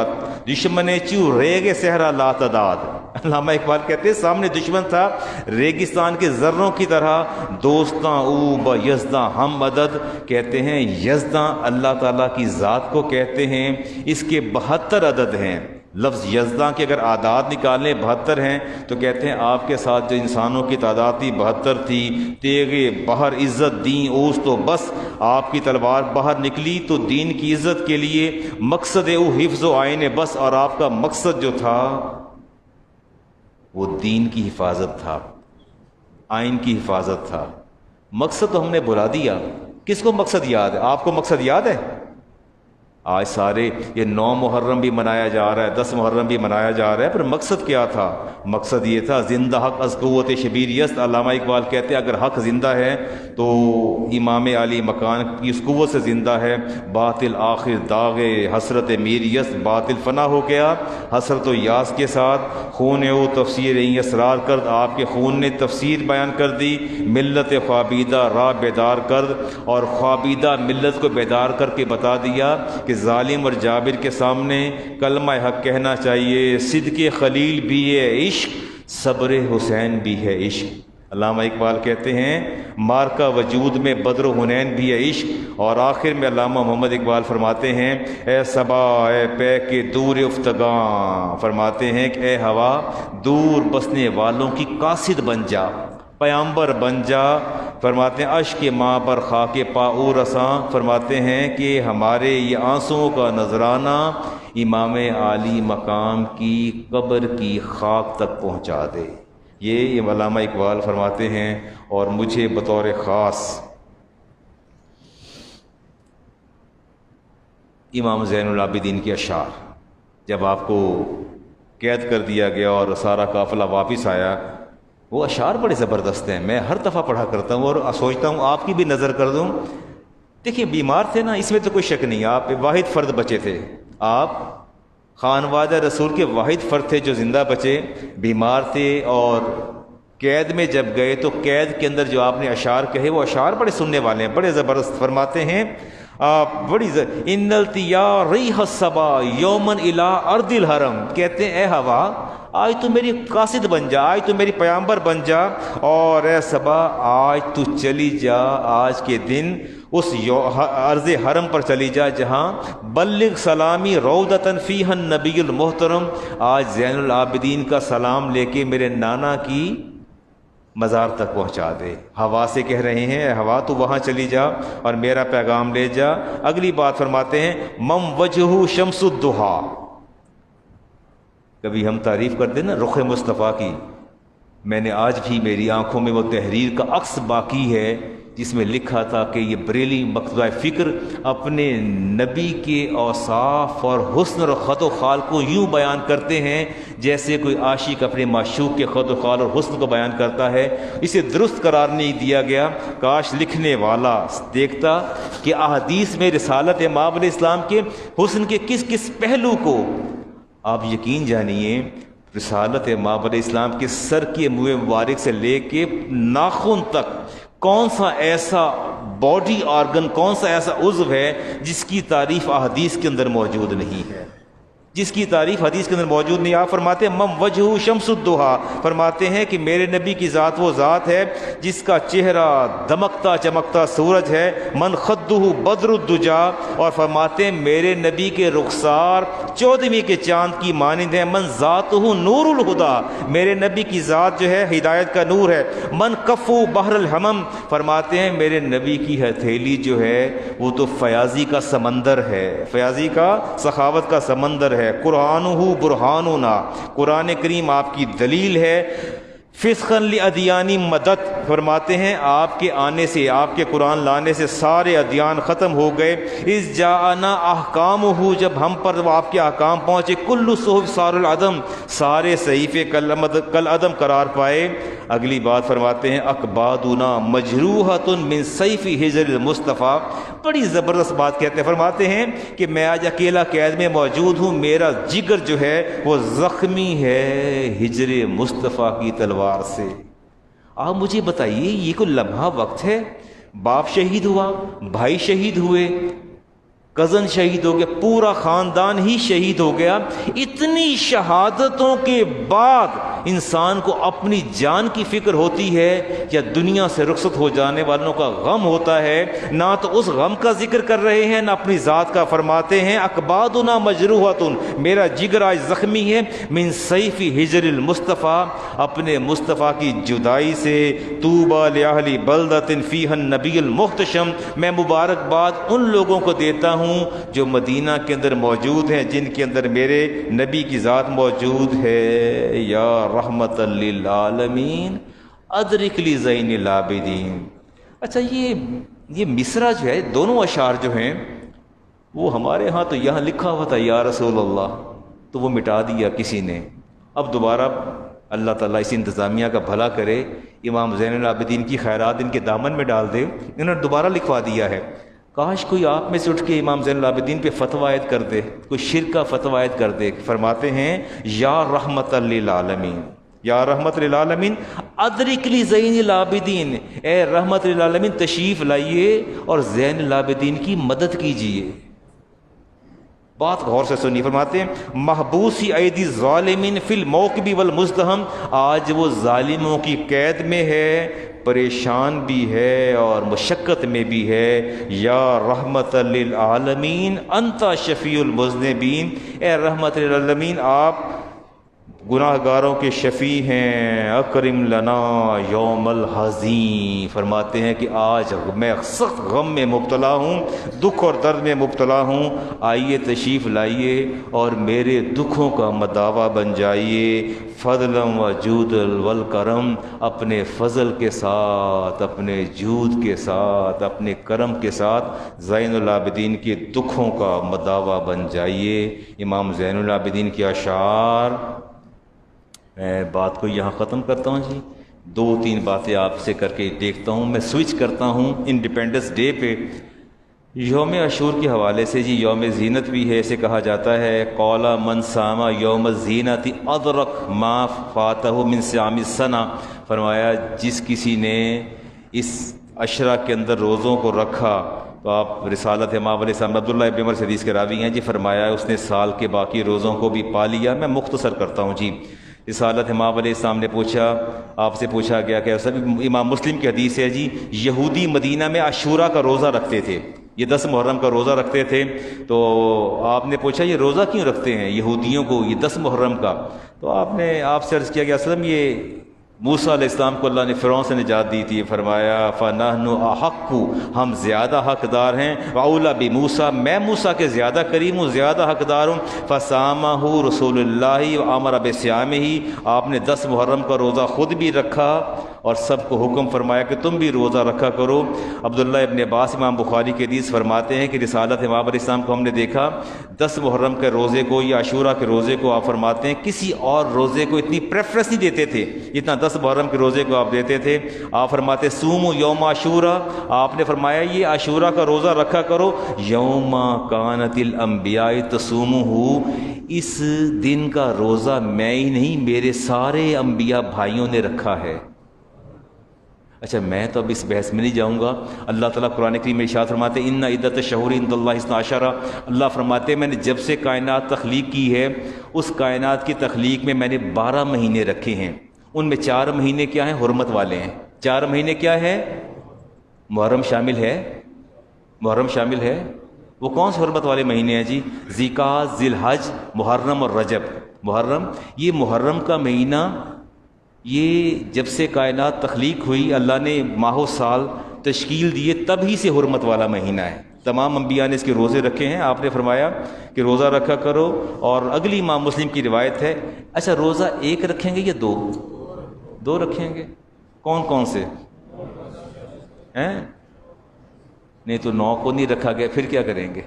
دشمن چو ریگ صحرا لا تعداد، علامہ اقبال کہتے ہیں سامنے دشمن تھا ریگستان کے ذروں کی طرح، دوستاں او با یزداں ہم مدد. کہتے ہیں یزداں اللہ تعالیٰ کی ذات کو کہتے ہیں، اس کے 72 عدد ہیں. لفظ یزداں کے اگر اعداد نکالیں 72 ہیں، تو کہتے ہیں آپ کے ساتھ جو انسانوں کی تعداد تھی 72 تھی. تیغے باہر عزت دین اوس، تو بس آپ کی تلوار باہر نکلی تو دین کی عزت کے لیے. مقصد او حفظ و آئین بس، اور آپ کا مقصد جو تھا وہ دین کی حفاظت تھا، آئین کی حفاظت تھا. مقصد تو ہم نے بلا دیا. کس کو مقصد یاد ہے؟ آپ کو مقصد یاد ہے؟ آج سارے یہ 9 محرم بھی منایا جا رہا ہے، 10 محرم بھی منایا جا رہا ہے، پر مقصد کیا تھا؟ مقصد یہ تھا زندہ حق از قوت شبیر یست. علامہ اقبال کہتے ہیں اگر حق زندہ ہے تو امام علی مکان کی اس قوت سے زندہ ہے. باطل آخر داغ حسرت میر یست، باطل فنا ہو گیا حسرت و یاس کے ساتھ. خون او تفسیر اسرار کرد، آپ کے خون نے تفسیر بیان کر دی. ملت خوابیدہ راہ بیدار کرد، اور خوابیدہ ملت کو بیدار کر کے بتا دیا کہ ظالم اور جابر کے سامنے کلمہ حق کہنا چاہیے. صدق خلیل بھی ہے عشق، صبر حسین بھی ہے عشق. علامہ اقبال کہتے ہیں مارکا وجود میں بدر و حنین بھی ہے عشق. اور آخر میں علامہ محمد اقبال فرماتے ہیں اے صبا اے پے کے دور افتگاں، فرماتے ہیں کہ اے ہوا دور بسنے والوں کی قاصد بن جا، پیامبر بن جا. فرماتے ہیں اشک ماں پر خاک پاؤ رساں، فرماتے ہیں کہ ہمارے یہ آنسوؤں کا نذرانہ امام علی مقام کی قبر کی خاک تک پہنچا دے. یہ علامہ اقبال فرماتے ہیں. اور مجھے بطور خاص امام زین العابدین کے اشعار، جب آپ کو قید کر دیا گیا اور سارا قافلہ واپس آیا، وہ اشعار بڑے زبردست ہیں. میں ہر دفعہ پڑھا کرتا ہوں اور سوچتا ہوں آپ کی بھی نظر کر دوں. دیکھیے بیمار تھے نا، اس میں تو کوئی شک نہیں، آپ واحد فرد بچے تھے. آپ خانوادہ رسول کے واحد فرد تھے جو زندہ بچے. بیمار تھے اور قید میں جب گئے تو قید کے اندر جو آپ نے اشعار کہے وہ اشعار بڑے سننے والے ہیں، بڑے زبردست. فرماتے ہیں آپ بڑی ان التیا ریح الصبا یومن الی ارض الحرم، کہتے ہیں اے ہوا آج تو میری قاصد بن جا، آج تو میری پیامبر بن جا. اور اے صبا آج تو چلی جا، آج کے دن اس ارض حرم پر چلی جا جہاں بلغ سلامی روضۃ فیہا النبی المحترم. آج زین العابدین کا سلام لے کے میرے نانا کی مزار تک پہنچا دے۔ ہوا سے کہہ رہے ہیں اے ہوا تو وہاں چلی جا اور میرا پیغام لے جا۔ اگلی بات فرماتے ہیں مم وجہ شمس الضحیٰ، کبھی ہم تعریف کر دیں نا رخ مصطفیٰ کی، میں نے آج بھی میری آنکھوں میں وہ تحریر کا عکس باقی ہے جس میں لکھا تھا کہ یہ بریلی مکتبہ فکر اپنے نبی کے اوصاف اور حسن اور خط و خال کو یوں بیان کرتے ہیں جیسے کوئی عاشق اپنے معشوق کے خط و خال اور حسن کو بیان کرتا ہے۔ اسے درست قرار نہیں دیا گیا۔ کاش لکھنے والا دیکھتا کہ احادیث میں رسالت امام علیہ السلام کے حسن کے کس کس پہلو کو، آپ یقین جانیے رسالت امام علیہ السلام کے سر کے منہ مبارک سے لے کے ناخن تک کون سا ایسا باڈی آرگن، کون سا ایسا عضو ہے جس کی تعریف احادیث کے اندر موجود نہیں ہے، جس کی تعریف حدیث کے اندر موجود نہیں۔ آپ فرماتے ہیں مم وجہ شمس الضحیٰ، فرماتے ہیں کہ میرے نبی کی ذات وہ ذات ہے جس کا چہرہ دمکتا چمکتا سورج ہے، من خدہ بدر الدجا، اور فرماتے ہیں میرے نبی کے رخسار 14ویں کے چاند کی مانند ہے، من ذاتہ نور الہدا، میرے نبی کی ذات جو ہے ہدایت کا نور ہے، من کفو بحر الحمم، فرماتے ہیں میرے نبی کی ہتھیلی جو ہے وہ تو فیاضی کا سمندر ہے، فیاضی کا سخاوت کا سمندر ہے، قرآنہ برہاننا، قرآن کریم آپ کی دلیل ہے، فسخاً لادیانی مدد، فرماتے ہیں آپ کے آنے سے، آپ کے قرآن لانے سے سارے ادیان ختم ہو گئے، اذ جاءنا احکامہ، جب ہم پر آپ کے احکام پہنچے، کل صحف صار العدم، سارے صحیفے کل عدم قرار پائے۔ اگلی بات فرماتے ہیں اکبادنا مجروحۃ من سیف ہجر المصطفیٰ، بڑی زبردست بات کہتے ہیں، فرماتے ہیں کہ میں آج اکیلا قید میں موجود ہوں، میرا جگر جو ہے وہ زخمی ہے ہجر مصطفیٰ کی تلوار سے۔ آپ مجھے بتائیے یہ کوئی لمحہ وقت ہے، باپ شہید ہوا، بھائی شہید ہوئے، کزن شہید ہو گیا، پورا خاندان ہی شہید ہو گیا، اتنی شہادتوں کے بعد انسان کو اپنی جان کی فکر ہوتی ہے یا دنیا سے رخصت ہو جانے والوں کا غم ہوتا ہے؟ نہ تو اس غم کا ذکر کر رہے ہیں نہ اپنی ذات کا، فرماتے ہیں اکبادنا مجروحۃ، میرا جگر آج زخمی ہے، من سیف ہجر المصطفیٰ، اپنے مصطفیٰ کی جدائی سے، طوبی لاہل بلدۃ فیہا النبی المحتشم، میں مبارکباد ان لوگوں کو دیتا ہوں جو مدینہ کے اندر موجود ہیں، جن کے اندر میرے نبی کی ذات موجود ہے۔ یا رحمت للعالمین ادرک لی زین العابدین۔ اچھا یہ مصرع جو ہے، دونوں اشعار جو ہیں وہ ہمارے ہاں تو یہاں لکھا ہوا تھا یا رسول اللہ، تو وہ مٹا دیا کسی نے، اب دوبارہ اللہ تعالیٰ اس انتظامیہ کا بھلا کرے، امام زین العابدین کی خیرات ان کے دامن میں ڈال دے، انہوں نے دوبارہ لکھوا دیا ہے۔ کاش کوئی آپ میں سے اٹھ کے امام زین العابدین پہ فتویٰ عائد کر دے، کوئی شرک کا فتویٰ عائد کر دے۔ فرماتے ہیں یا رحمت للعالمین، یا رحمت للعالمین ادرک لی زین العابدین، اے رحمت للعالمین تشریف لائیے اور زین العابدین کی مدد کیجیے۔ بات غور سے سنی، فرماتے ہیں محبوسی ایدی ظالمین فی الموکب والمزدحم، آج وہ ظالموں کی قید میں ہے، پریشان بھی ہے اور مشقت میں بھی ہے۔ یا رحمت للعالمین انت شفیع المذنبین، اے رحمت للعالمین آپ گناہ گاروں کے شفیع ہیں۔ اکرم لنا یوم الحزین، فرماتے ہیں کہ آج میں سخت غم میں مبتلا ہوں، دکھ اور درد میں مبتلا ہوں، آئیے تشریف لائیے اور میرے دکھوں کا مداوا بن جائیے۔ فضلا و جود والکرم، اپنے فضل کے ساتھ، اپنے جود کے ساتھ، اپنے کرم کے ساتھ زین العابدین کے دکھوں کا مداوا بن جائیے۔ امام زین العابدین کے اشعار۔ میں بات کو یہاں ختم کرتا ہوں جی، 2-3 باتیں آپ سے کر کے دیکھتا ہوں، میں سوئچ کرتا ہوں انڈیپینڈنس ڈے پہ۔ یوم عاشور کے حوالے سے جی یوم زینت بھی ہے، اسے کہا جاتا ہے قول من صام یوم الزینت ادرک ما فاتہ من صیام السنہ، فرمایا جس کسی نے اس عشرہ کے اندر روزوں کو رکھا، تو آپ رسالت امام علیہ السلام عبداللہ ابن عمر سے حدیث کے راوی ہیں جی، فرمایا اس نے سال کے باقی روزوں کو بھی پا لیا۔ میں مختصر کرتا ہوں جی، رسالت امام علیہ السلام نے پوچھا، آپ سے پوچھا گیا کہ امام مسلم کی حدیث ہے جی، یہودی مدینہ میں عاشورہ کا روزہ رکھتے تھے، یہ 10 محرم کا روزہ رکھتے تھے، تو آپ نے پوچھا یہ روزہ کیوں رکھتے ہیں یہودیوں کو، یہ 10 محرم کا؟ تو آپ سے عرض کیا گیا وسلم یہ موسیٰ علیہ السلام کو اللہ نے فرعون سے نجات دی تھی، فرمایا فَنَحْنُ أَحَقُّ، ہم زیادہ حقدار ہیں، وَأَوْلَى بِموسیٰ، میں موسیٰ کے زیادہ کریم ہوں، زیادہ حقدار ہوں۔ فَصَامَهُ رسول اللہ وَأَمَرَ بِصِيَامِهِ، آپ نے 10 محرم کا روزہ خود بھی رکھا اور سب کو حکم فرمایا کہ تم بھی روزہ رکھا کرو۔ عبداللہ ابن عباس امام بخاری کے حدیث فرماتے ہیں کہ رسالت امام علیہ السلام کو ہم نے دیکھا 10 محرم کے روزے کو یا عاشورہ کے روزے کو آپ فرماتے ہیں کسی اور روزے کو اتنی پریفرنس نہیں دیتے تھے جتنا 10 محرم کے روزے کو آپ دیتے تھے۔ آپ فرماتے سومو یوم عاشورہ، آپ نے فرمایا یہ عاشورہ کا روزہ رکھا کرو، یوم کانت الانبیاء تصومہ، اس دن کا روزہ میں ہی نہیں میرے سارے انبیاء بھائیوں نے رکھا ہے۔ اچھا میں تو اب اس بحث میں نہیں جاؤں گا۔ اللہ تعالیٰ قرآن کریم میں ارشاد فرماتے ہیں ان عدت الشہور عند اللہ 12، اللہ فرماتے ہیں میں نے جب سے کائنات تخلیق کی ہے اس کائنات کی تخلیق میں میں نے 12 مہینے رکھے ہیں، ان میں 4 مہینے کیا ہیں؟ حرمت والے ہیں۔ 4 مہینے کیا ہے؟ محرم شامل ہے، محرم شامل ہے۔ وہ کون سے حرمت والے مہینے ہیں جی؟ ذی-القعدہ، ذی الحج، محرم اور رجب۔ محرم، یہ محرم کا مہینہ یہ جب سے کائنات تخلیق ہوئی اللہ نے ماہ و سال تشکیل دیے تب ہی سے حرمت والا مہینہ ہے۔ تمام انبیاء نے اس کے روزے رکھے ہیں، آپ نے فرمایا کہ روزہ رکھا کرو، اور اگلی امام مسلم کی روایت ہے۔ اچھا روزہ ایک رکھیں گے یا 2 رکھیں گے؟ کون کون سے ہیں؟ نہیں تو 9 کو نہیں رکھا گیا، پھر کیا کریں گے؟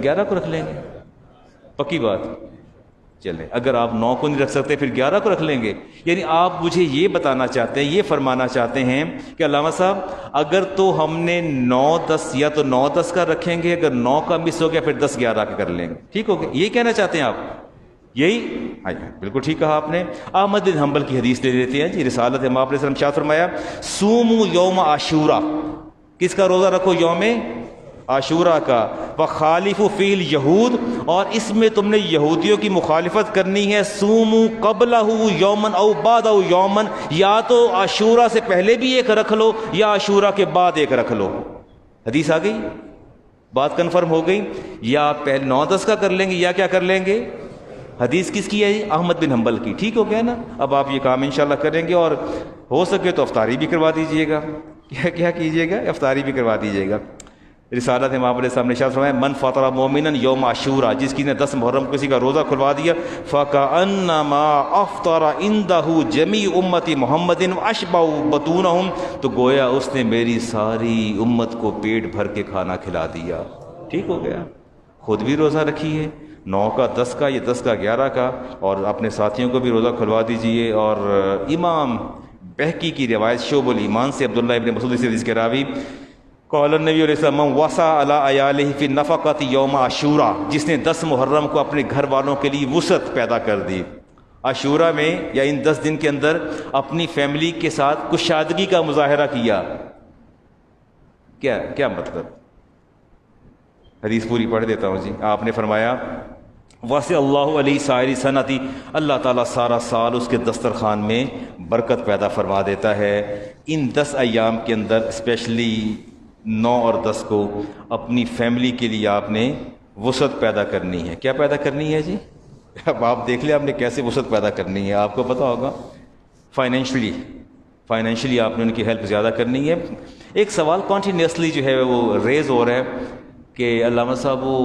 11 کو رکھ لیں گے، پکی بات۔ چلیں اگر آپ 9 کو نہیں رکھ سکتے پھر 11 کو رکھ لیں گے۔ یعنی آپ مجھے یہ بتانا چاہتے ہیں، یہ فرمانا چاہتے ہیں کہ علامہ صاحب اگر تو ہم نے 9-10 یا تو 9-10 کا رکھیں گے، اگر 9 کا مس ہو گیا پھر 10-11 کا کر لیں گے، ٹھیک ہو گیا؟ یہ کہنا چاہتے ہیں آپ؟ یہی بالکل ٹھیک کہا آپ نے۔ احمد بن حنبل کی حدیث لے لیتے ہیں جی، رسالت امام علیہ السلام شاہ فرمایا سومو یوم عاشورہ، کس کا روزہ رکھو؟ یوم عاشورہ کا۔ وخالف فی الیہود، اور اس میں تم نے یہودیوں کی مخالفت کرنی ہے۔ سومو قبلہ یومن او بعدہ یومن، یا تو عاشورہ سے پہلے بھی ایک رکھ لو یا عاشورہ کے بعد ایک رکھ لو۔ حدیث آ گئی، بات کنفرم ہو گئی، یا پہلے 9-10 کا کر لیں گے یا کیا کر لیں گے؟ حدیث کس کی ہے؟ احمد بن حنبل کی، ٹھیک ہو گیا نا؟ اب آپ یہ کام انشاءاللہ کریں گے، اور ہو سکے تو افطاری بھی کروا دیجئے گا۔ کیا کیجئے گا؟ افطاری بھی کروا دیجئے گا۔ رسالت امام علیہ السلام نے ارشاد فرمایا من فطر مومنا یوم عاشورہ، جس کی نے 10 محرم کسی کا روزہ کھلوا دیا، فکأنما افطر عنده جمیع امت محمد واشبع بطونہم، تو گویا اس نے میری ساری امت کو پیٹ بھر کے کھانا کھلا دیا۔ ٹھیک ہو گیا؟ خود بھی روزہ رکھی ہے، 9 کا 10 کا، یہ 10 کا 11 کا، اور اپنے ساتھیوں کو بھی روزہ کھلوا دیجئے۔ اور امام بہقی کی روایت شعب الایمان سے عبداللہ ابن مسعود سے حدیث کے راوی قال النبی علیہ السلام من وسع علی عیالہ فی النفقۃ یوم عاشورہ، جس نے 10 محرم کو اپنے گھر والوں کے لیے وسعت پیدا کر دی، عاشورہ میں یا ان 10 دن کے اندر اپنی فیملی کے ساتھ کشادگی کا مظاہرہ کیا۔ کیا مطلب؟ حدیث پوری پڑھ دیتا ہوں جی۔ آپ نے فرمایا واسع اللہ علیہ سائر سنتی، اللہ تعالیٰ سارا سال اس کے دسترخوان میں برکت پیدا فرما دیتا ہے۔ ان 10 ایام کے اندر اسپیشلی 9 اور 10 کو اپنی فیملی کے لیے آپ نے وسعت پیدا کرنی ہے۔ کیا پیدا کرنی ہے جی؟ اب آپ دیکھ لیں آپ نے کیسے وسعت پیدا کرنی ہے، آپ کو پتہ ہوگا۔ فائنینشلی آپ نے ان کی ہیلپ زیادہ کرنی ہے۔ ایک سوال کنٹینیوسلی جو ہے وہ ریز ہو رہا ہے کہ علامہ صاحب وہ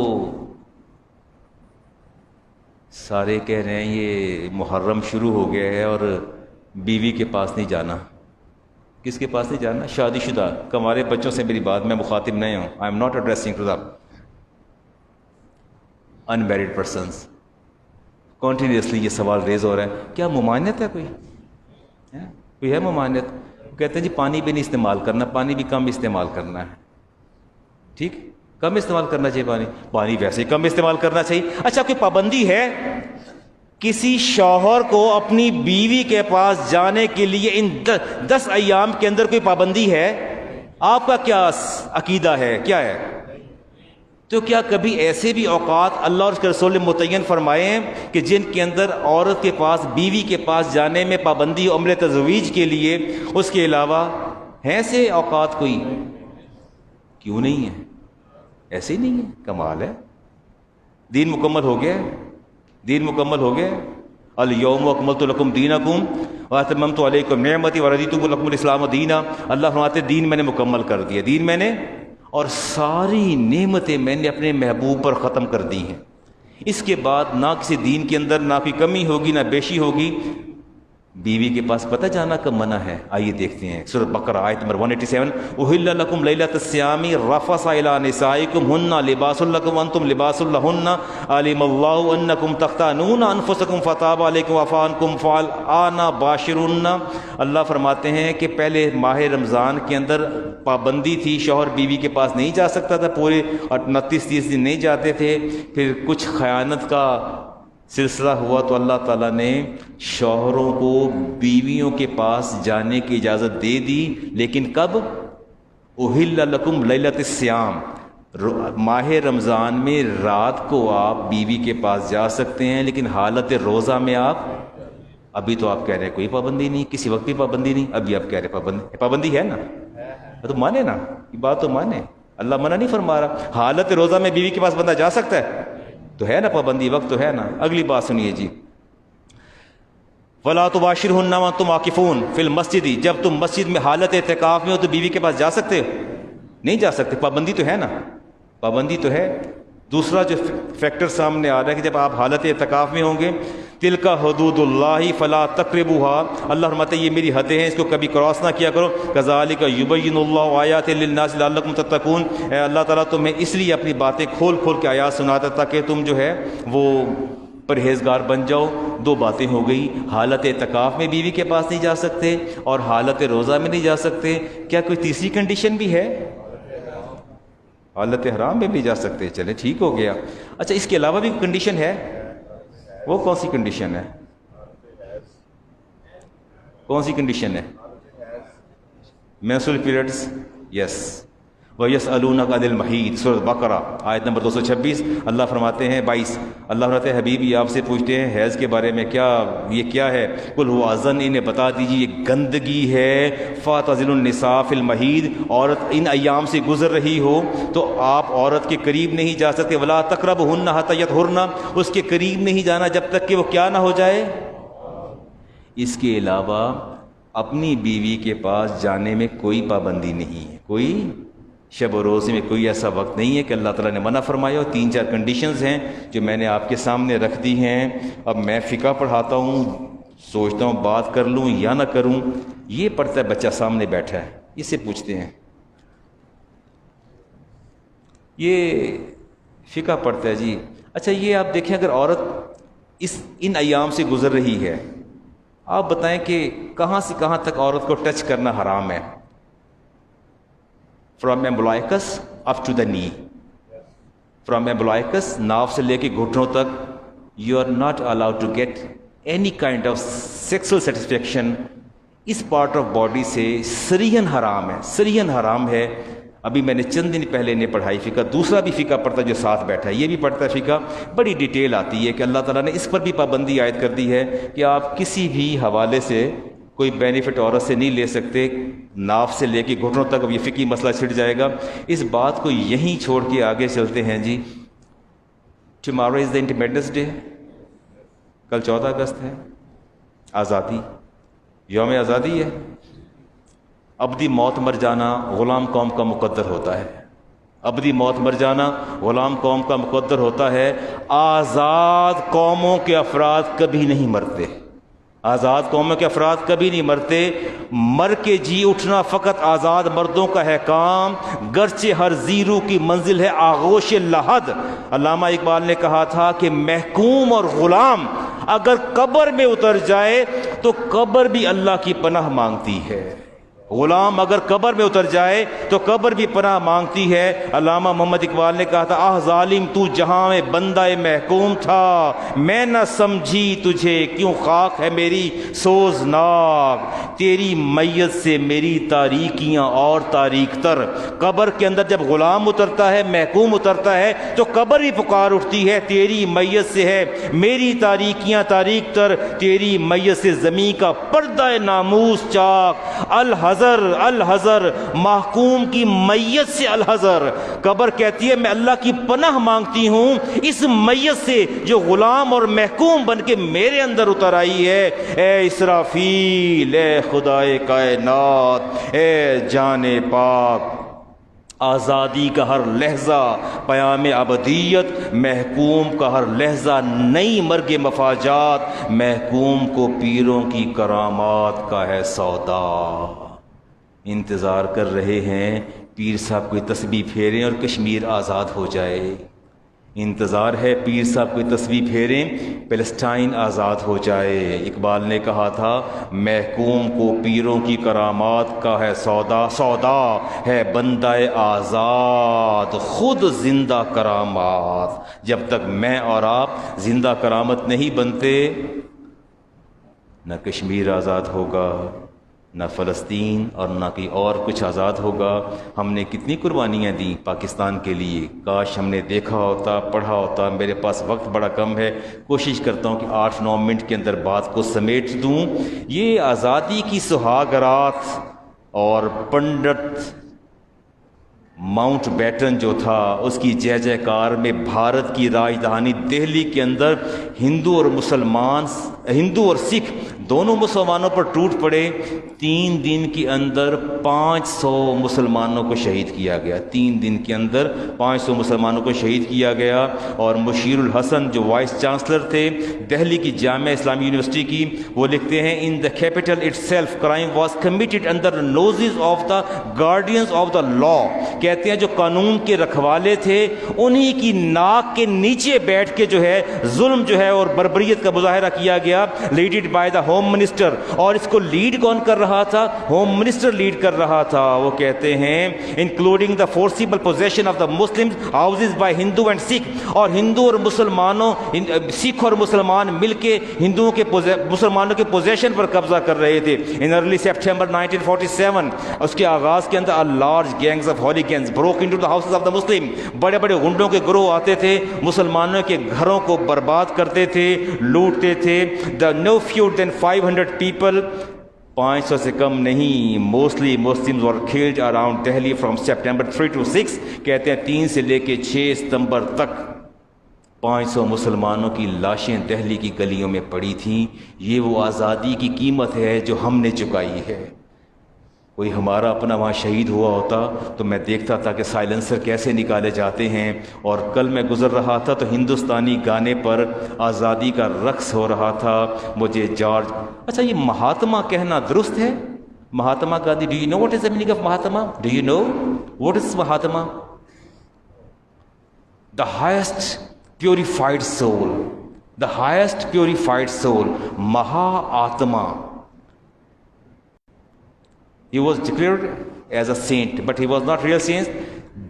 سارے کہہ رہے ہیں یہ محرم شروع ہو گیا ہے اور بیوی کے پاس نہیں جانا۔ کس کے پاس نہیں جانا؟ شادی شدہ کمارے بچوں سے میری بات، میں مخاطب نہیں ہوں۔ I am not addressing to the unmarried persons. Continuously یہ سوال ریز ہو رہا ہے، کیا ممانعت ہے؟ کوئی ہے ممانعت؟ کہتے ہیں جی پانی بھی نہیں استعمال کرنا، پانی بھی کم استعمال کرنا ہے۔ ٹھیک، کم استعمال کرنا چاہیے، پانی ویسے ہی کم استعمال کرنا چاہیے۔ اچھا کوئی پابندی ہے کسی شوہر کو اپنی بیوی کے پاس جانے کے لیے ان 10 ایام کے اندر کوئی پابندی ہے؟ آپ کا کیا عقیدہ ہے؟ کیا ہے؟ تو کیا کبھی ایسے بھی اوقات اللہ اور اس کے رسول نے متعین فرمائے ہیں کہ جن کے اندر عورت کے پاس، بیوی کے پاس جانے میں پابندی عمل تزویج کے لیے، اس کے علاوہ ہیں ایسے اوقات کوئی؟ کیوں نہیں ہے؟ ایسے ہی نہیں ہے، کمال ہے۔ دین مکمل ہو گیا، دین مکمل ہو گیا۔ الیوم اکملت لکم دینکم واتممت علیکم نعمتی ورضیت لکم الاسلام دینا. اللہ فرماتے دین میں نے مکمل کر دیا، دین میں نے اور ساری نعمتیں میں نے اپنے محبوب پر ختم کر دی ہیں. اس کے بعد نہ کسی دین کے اندر نہ کوئی کمی ہوگی نہ بیشی ہوگی. بیوی کے پاس پتہ جانا کب منع ہے؟ آئیے دیکھتے ہیں سورۃ بقرہ آیت نمبر 187. احل لکم لیلۃ الصیام الرفث الی نسائکم ہن لباس لکم وانتم لباس لہن علم اللہ انکم تختانون انفسکم فتاب علیکم وعفی عنکم فالآن باشرون. اللہ فرماتے ہیں کہ پہلے ماہ رمضان کے اندر پابندی تھی، شوہر بیوی کے پاس نہیں جا سکتا تھا، پورے 29-30 دن نہیں جاتے تھے. پھر کچھ خیانت کا سلسلہ ہوا تو اللہ تعالیٰ نے شوہروں کو بیویوں کے پاس جانے کی اجازت دے دی. لیکن کب؟ احل لکم لیلۃ الصیام، ماہ رمضان میں رات کو آپ بیوی کے پاس جا سکتے ہیں، لیکن حالت روزہ میں آپ ابھی تو آپ کہہ رہے ہیں کوئی پابندی نہیں، کسی وقت بھی پابندی نہیں. ابھی آپ کہہ رہے پابندی ہے نا، تو مانے نا، یہ بات تو مانے. اللہ منع نہیں فرما رہا. حالت روزہ میں بیوی کے پاس بندہ جا سکتا ہے تو ہے نا پابندی، وقت تو ہے نا. اگلی بات سنیے جی. وَلَا تُبَاشِرْهُنَّ وَأَنْتُمْ عَاكِفُونَ فِي الْمَسْجِدِ، جب تم مسجد میں حالت اعتکاف میں ہو تو بیوی کے پاس جا سکتے ہو؟ نہیں جا سکتے. پابندی تو ہے نا، پابندی تو ہے. دوسرا جو فیکٹر سامنے آ رہا ہے کہ جب آپ حالت اعتکاف میں ہوں گے، تِلْكَ حُدُودُ اللَّهِ فَلَا تَقْرِبُوهَا، اللہ فرماتے ہیں یہ میری حدیں ہیں، اس کو کبھی کراس نہ کیا کرو. كَذَلِكَ يُبَيِّنُ اللَّهُ آيَاتِهِ لِلنَّاسِ لَعَلَّكُمْ تَتَّقُونَ. اے اللہ تعالیٰ تمہیں اس لیے اپنی باتیں کھول کھول کے آیات سناتا تاکہ تم جو ہے وہ پرہیزگار بن جاؤ. دو باتیں ہو گئی، حالت اعتکاف میں بیوی کے پاس نہیں جا سکتے اور حالت روزہ میں نہیں جا سکتے. کیا کوئی تیسری کنڈیشن بھی ہے؟ حالت حرام میں بھی جا سکتے. چلے ٹھیک ہو گیا. اچھا اس کے علاوہ بھی کنڈیشن ہے؟ وہ کون سی کنڈیشن ہے؟ کون سی کنڈیشن ہے؟ Menstrual periods. یس. وَيَسْأَلُونَكَ عَنِ الْمَحِيضِ، سورۃ بقرہ آیت نمبر 226. اللہ فرماتے ہیں 22، اللہ فرماتے ہیں حبیبی آپ سے پوچھتے ہیں حیض کے بارے میں، یہ کیا ہے؟ قُلْ هُوَ أَذًى، انہیں بتا دیجیے یہ گندگی ہے. فَاعْتَزِلُوا النِّسَاءَ فِي الْمَحِيضِ، عورت ان ایام سے گزر رہی ہو تو آپ عورت کے قریب نہیں جا سکتے. وَلَا تَقْرَبُوهُنَّ حَتَّى يَطْهُرْنَ، اس کے قریب نہیں جانا جب تک کہ وہ کیا نہ ہو جائے. اس کے علاوہ اپنی بیوی کے پاس جانے میں کوئی پابندی نہیں ہے، کوئی شب و روز میں کوئی ایسا وقت نہیں ہے کہ اللہ تعالیٰ نے منع فرمایا. اور 3-4 کنڈیشنز ہیں جو میں نے آپ کے سامنے رکھ دی ہیں. اب میں فقہ پڑھاتا ہوں، سوچتا ہوں بات کر لوں یا نہ کروں. یہ پڑھتا ہے بچہ سامنے بیٹھا ہے، اس سے پوچھتے ہیں یہ فقہ پڑھتا ہے جی. اچھا یہ آپ دیکھیں اگر عورت ان ایام سے گزر رہی ہے، آپ بتائیں کہ کہاں سے کہاں تک عورت کو ٹچ کرنا حرام ہے؟ فرام امبلائکس اپ ٹو دا نی، فرام امبلائکس ناف سے لے کے گھٹنوں تک. You are not allowed to get any kind of sexual satisfaction اس پارٹ آف باڈی سے. صریحاً حرام ہے، صریحاً حرام ہے. ابھی میں نے چند دن پہلے نے پڑھائی فقہ. دوسرا بھی فقہ پڑھتا ہے جو ساتھ بیٹھا ہے، یہ بھی پڑھتا ہے فقہ. بڑی ڈیٹیل آتی ہے کہ اللہ تعالیٰ نے اس پر بھی پابندی عائد کر دی ہے کہ آپ کسی بھی حوالے سے کوئی بینیفٹ عورت سے نہیں لے سکتے. ناف سے لے کے گھٹنوں تک. اب یہ فقہی مسئلہ چھڑ جائے گا. اس بات کو یہیں چھوڑ کے آگے چلتے ہیں جی. Tomorrow is the independence day, کل 14 اگست ہے، آزادی، یوم آزادی ہے. ابدی موت مر جانا غلام قوم کا مقدر ہوتا ہے. ابدی موت مر جانا غلام قوم کا مقدر ہوتا ہے. آزاد قوموں کے افراد کبھی نہیں مرتے. آزاد قوموں کے افراد کبھی نہیں مرتے. مر کے جی اٹھنا فقط آزاد مردوں کا ہے کام، گرچہ ہر زیرو کی منزل ہے آغوش لحد. علامہ اقبال نے کہا تھا کہ محکوم اور غلام اگر قبر میں اتر جائے تو قبر بھی اللہ کی پناہ مانگتی ہے. غلام اگر قبر میں اتر جائے تو قبر بھی پناہ مانگتی ہے. علامہ محمد اقبال نے کہا تھا آہ ظالم تو جہاں میں بندہ محکوم تھا، میں نہ سمجھی تجھے کیوں خاک ہے میری سوزناک. تیری میت سے میری تاریکیاں اور تاریک تر. قبر کے اندر جب غلام اترتا ہے، محکوم اترتا ہے تو قبر بھی پکار اٹھتی ہے تیری میت سے ہے میری تاریکیاں تاریک تر. تیری میت سے زمین کا پردہ ناموس چاک. الحذر الحذر، محکوم کی میت سے الحذر۔ قبر کہتی ہے میں اللہ کی پناہ مانگتی ہوں اس میت سے جو غلام اور محکوم بن کے میرے اندر اتر آئی ہے۔ اے اسرافیل، اے خدائے کائنات، اے جان پاک، آزادی کا ہر لحظہ پیام ابدیت، محکوم کا ہر لحظہ نئی مرگ مفاجات، محکوم کو پیروں کی کرامات کا ہے سودا۔ انتظار کر رہے ہیں پیر صاحب کوئی تسبیح پھیریں اور کشمیر آزاد ہو جائے، انتظار ہے پیر صاحب کوئی تسبیح پھیریں فلسطین آزاد ہو جائے۔ اقبال نے کہا تھا محکوم کو پیروں کی کرامات کا ہے سودا، سودا ہے بندہ آزاد خود زندہ کرامات۔ جب تک میں اور آپ زندہ کرامت نہیں بنتے، نہ کشمیر آزاد ہوگا، نہ فلسطین، اور نہ کوئی اور کچھ آزاد ہوگا۔ ہم نے کتنی قربانیاں دیں پاکستان کے لیے، کاش ہم نے دیکھا ہوتا، پڑھا ہوتا۔ میرے پاس وقت بڑا کم ہے، کوشش کرتا ہوں کہ 8-9 منٹ کے اندر بات کو سمیٹ دوں۔ یہ آزادی کی سہاگ رات، اور پنڈت ماؤنٹ بیٹن جو تھا اس کی جے جے کار میں بھارت کی راجدھانی دہلی کے اندر ہندو اور سکھ دونوں مسلمانوں پر ٹوٹ پڑے۔ 3 دن کے اندر 500 مسلمانوں کو شہید کیا گیا، 3 دن کے اندر 500 مسلمانوں کو شہید کیا گیا۔ اور مشیر الحسن جو وائس چانسلر تھے دہلی کی جامعہ اسلامی یونیورسٹی کی، وہ لکھتے ہیں in the capital itself crime was committed under noses of the guardians of the law. کہتے ہیں جو قانون کے رکھوالے تھے انہی کی ناک کے نیچے بیٹھ کے جو ہے ظلم جو ہے اور بربریت کا مظاہرہ کیا گیا، لیڈڈ بائی دا ہوم منسٹر۔ اور اس کو لیڈ کون کر رہا تھا؟ ہوم منسٹر لیڈ کر رہا تھا۔ وہ کہتے ہیں including the forcible position of the Muslim houses by Hindu and Sikh, اور ہندو اور مسلمانوں، سکھ اور مسلمان مل کے مسلمانوں کے پوزیشن پر قبضہ کر رہے تھے۔ ان ارلی سپٹمبر 1947 اس کے آغاز کے اندر large gangs of hooligans broke into the houses of the Muslim, بڑے بڑے غنڈوں کے گروہ آتے تھے، مسلمانوں کے گھروں کو برباد کرتے تھے، لوٹتے تھے۔ دا نو فیو دین 500 پیپل، 500 سے کم نہیں، mostly Muslims were killed around Delhi from September 3 to 6۔ کہتے ہیں 3 سے لے کے 6 ستمبر تک 500 مسلمانوں کی لاشیں دہلی کی گلیوں میں پڑی تھیں۔ یہ وہ آزادی کی قیمت ہے جو ہم نے چکائی ہے۔ کوئی ہمارا اپنا وہاں شہید ہوا ہوتا تو میں دیکھتا تھا کہ سائلنسر کیسے نکالے جاتے ہیں۔ اور کل میں گزر رہا تھا تو ہندوستانی گانے پر آزادی کا رقص ہو رہا تھا۔ مجھے جارج، اچھا یہ مہاتما کہنا درست ہے؟ Mahatma Gandhi, do you know what is the meaning of Mahatma? Do you know what is Mahatma? The highest purified soul, the highest purified soul, Maha Atma. He was declared as a saint, but he was not real saint.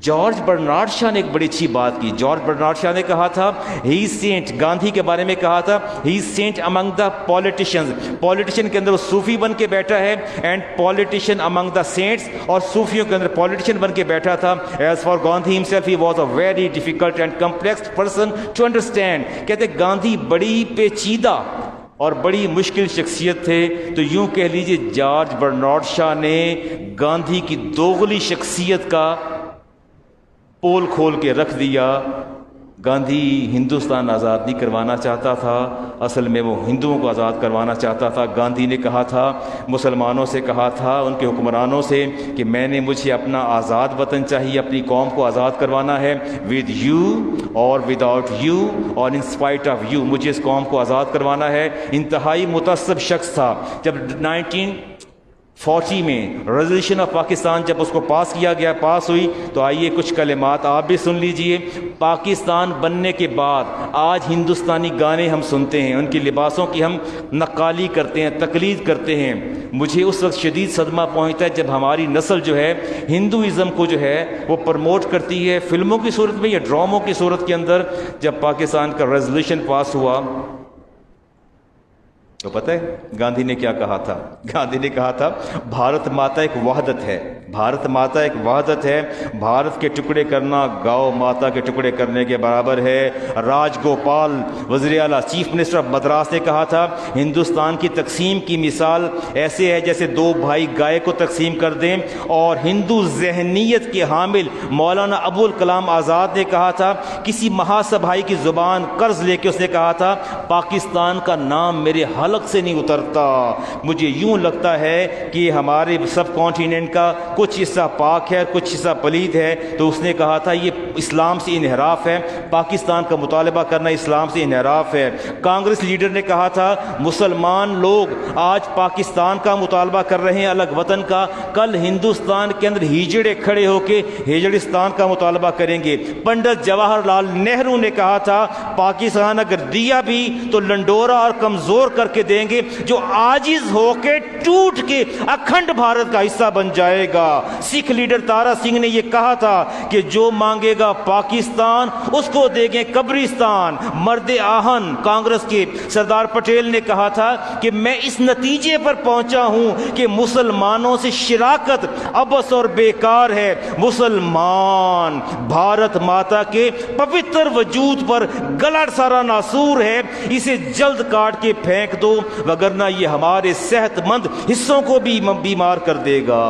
George Bernard Shaw نے ایک بڑی اچھی بات کی۔ George Bernard Shaw نے کہا تھا he Saint, Gandhi کے بارے میں کہا تھا he saint among the politicians, politician کے اندر وہ صوفی بن کے بیٹھا ہے، and politician among the saints, اور صوفیوں کے اندر پولیٹیشین بن کے بیٹھا تھا۔ As far Gandhi himself he was a very difficult and complex person to understand. کہتے گاندھی بڑی پیچیدہ اور بڑی مشکل شخصیت تھے۔ تو یوں کہہ لیجئے جارج برنارڈ شاہ نے گاندھی کی دوغلی شخصیت کا پول کھول کے رکھ دیا۔ گاندھی ہندوستان آزاد نہیں کروانا چاہتا تھا، اصل میں وہ ہندوؤں کو آزاد کروانا چاہتا تھا۔ گاندھی نے کہا تھا، مسلمانوں سے کہا تھا، ان کے حکمرانوں سے کہ مجھے اپنا آزاد وطن چاہیے، اپنی قوم کو آزاد کروانا ہے، ود یو اور وداؤٹ یو اور ان اسپائٹ آف یو، مجھے اس قوم کو آزاد کروانا ہے۔ انتہائی متعصب شخص تھا۔ جب 1940 میں ریزولوشن آف پاکستان جب اس کو پاس کیا گیا، پاس ہوئی، تو آئیے کچھ کلمات آپ بھی سن لیجئے۔ پاکستان بننے کے بعد آج ہندوستانی گانے ہم سنتے ہیں، ان کی لباسوں کی ہم نقالی کرتے ہیں، تقلید کرتے ہیں۔ مجھے اس وقت شدید صدمہ پہنچتا ہے جب ہماری نسل جو ہے ہندوازم کو جو ہے وہ پروموٹ کرتی ہے فلموں کی صورت میں یا ڈراموں کی صورت کے اندر۔ جب پاکستان کا ریزولوشن پاس ہوا تو پتہ ہے گاندھی نے کیا کہا تھا؟ گاندھی نے کہا تھا بھارت ماتا ایک وحدت ہے، بھارت ماتا ایک وحدت ہے، بھارت کے ٹکڑے کرنا گاؤ ماتا کے ٹکڑے کرنے کے برابر ہے۔ راج گوپال وزیر اعلیٰ چیف منسٹر آف مدراس نے کہا تھا ہندوستان کی تقسیم کی مثال ایسے ہے جیسے دو بھائی گائے کو تقسیم کر دیں۔ اور ہندو ذہنیت کے حامل مولانا ابوالکلام آزاد نے کہا تھا، کسی مہاسبھائی کی زبان قرض لے کے اس نے کہا تھا پاکستان کا نام میرے حلق سے نہیں اترتا، مجھے یوں لگتا ہے کہ ہمارے سب کانٹیننٹ کا کچھ حصہ پاک ہے کچھ حصہ پلید ہے۔ تو اس نے کہا تھا یہ اسلام سے انحراف ہے، پاکستان کا مطالبہ کرنا اسلام سے انحراف ہے۔ کانگریس لیڈر نے کہا تھا مسلمان لوگ آج پاکستان کا مطالبہ کر رہے ہیں الگ وطن کا، کل ہندوستان کے اندر ہیجڑے کھڑے ہو کے ہیجڑستان کا مطالبہ کریں گے۔ پنڈت جواہر لال نہرو نے کہا تھا پاکستان اگر دیا بھی تو لنڈورا اور کمزور کر کے دیں گے، جو عاجز ہو کے ٹوٹ کے اکھنڈ بھارت کا حصہ بن جائے گا۔ سکھ لیڈر تارا سنگھ نے یہ کہا تھا کہ جو مانگے گا پاکستان اس کو دیں گے قبرستان۔ مرد آہن کانگریس کے سردار پٹیل نے کہا تھا کہ میں اس نتیجے پر پہنچا ہوں کہ مسلمانوں سے شراکت ابس اور بیکار ہے، مسلمان بھارت ماتا کے پوتر وجود پر گلا سارا ناسور ہے، اسے جلد کاٹ کے پھینک دو وگرنہ یہ ہمارے صحت مند حصوں کو بھی بیمار کر دے گا۔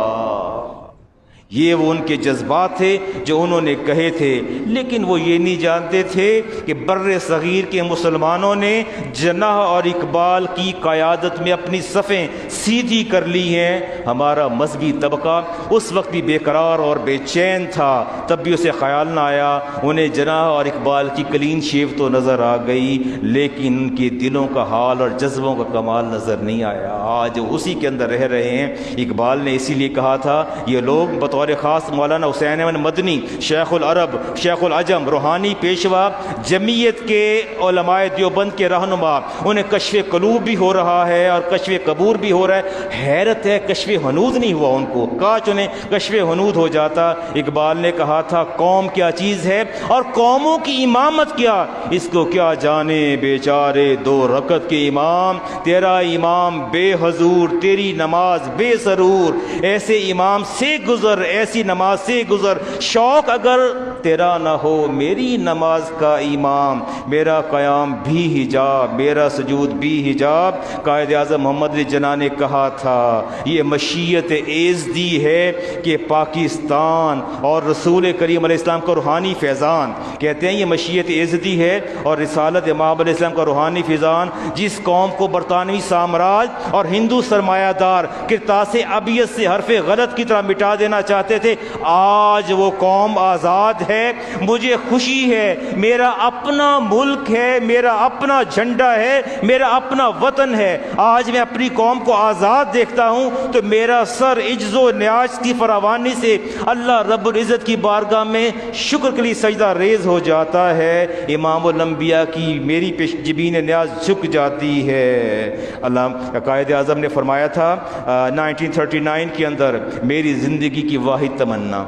یہ وہ ان کے جذبات تھے جو انہوں نے کہے تھے، لیکن وہ یہ نہیں جانتے تھے کہ بر صغیر کے مسلمانوں نے جناح اور اقبال کی قیادت میں اپنی صفیں سیدھی کر لی ہیں۔ ہمارا مذہبی طبقہ اس وقت بھی بے قرار اور بے چین تھا، تب بھی اسے خیال نہ آیا۔ انہیں جناح اور اقبال کی کلین شیو تو نظر آ گئی، لیکن ان کے دلوں کا حال اور جذبوں کا کمال نظر نہیں آیا۔ آج اسی کے اندر رہ رہے ہیں۔ اقبال نے اسی لیے کہا تھا یہ لوگ بطور خاص مولانا حسین احمد مدنی، شیخ العرب، شیخ العجم، روحانی پیشوا، جمعیت کے علماء دیوبند کے رہنما، انہیں کشف قلوب بھی ہو رہا ہے اور کشف قبور بھی ہو رہا ہے۔ حیرت ہے کشف ہنود نہیں ہوا ان کو، کاش انہیں کشف ہنود ہو جاتا۔ اقبال نے کہا تھا قوم کیا چیز ہے اور قوموں کی امامت کیا، اس کو کیا جانے بیچارے دو رکعت کے امام، تیرا امام بے حضور، تیری نماز بے سرور، ایسے امام سے گزر ایسی نماز سے گزر، شوق اگر تیرا نہ ہو میری نماز کا امام، میرا قیام بھی حجاب، میرا سجود بھی حجاب۔ قائد اعظم محمد علی جناح نے کہا تھا یہ مشیت ایزدی ہے کہ پاکستان اور رسول کریم علیہ السلام کا روحانی فیضان، کہتے ہیں یہ مشیت ایزدی ہے اور رسالت امام علیہ السلام کا روحانی فیضان، جس قوم کو برطانوی سامراج اور ہندو سرمایہ دار کرتاس ابیض سے حرف غلط کی طرح مٹا دینا چاہتے تھے، آج وہ قوم آزاد ہے۔ مجھے خوشی ہے، میرا اپنا ملک ہے، میرا اپنا جھنڈا ہے، میرا اپنا وطن ہے۔ آج میں اپنی قوم کو آزاد دیکھتا ہوں تو میرا سر عجز و نیاز کی فراوانی سے اللہ رب العزت کی بارگاہ میں شکر کے لیے سجدہ ریز ہو جاتا ہے۔ امام الانبیاء کی میری پیش جبین نیاز جھک جاتی ہے۔ اللہ قائد اعظم نے فرمایا تھا 1939 کے اندر، میری زندگی کی واحد تمنا،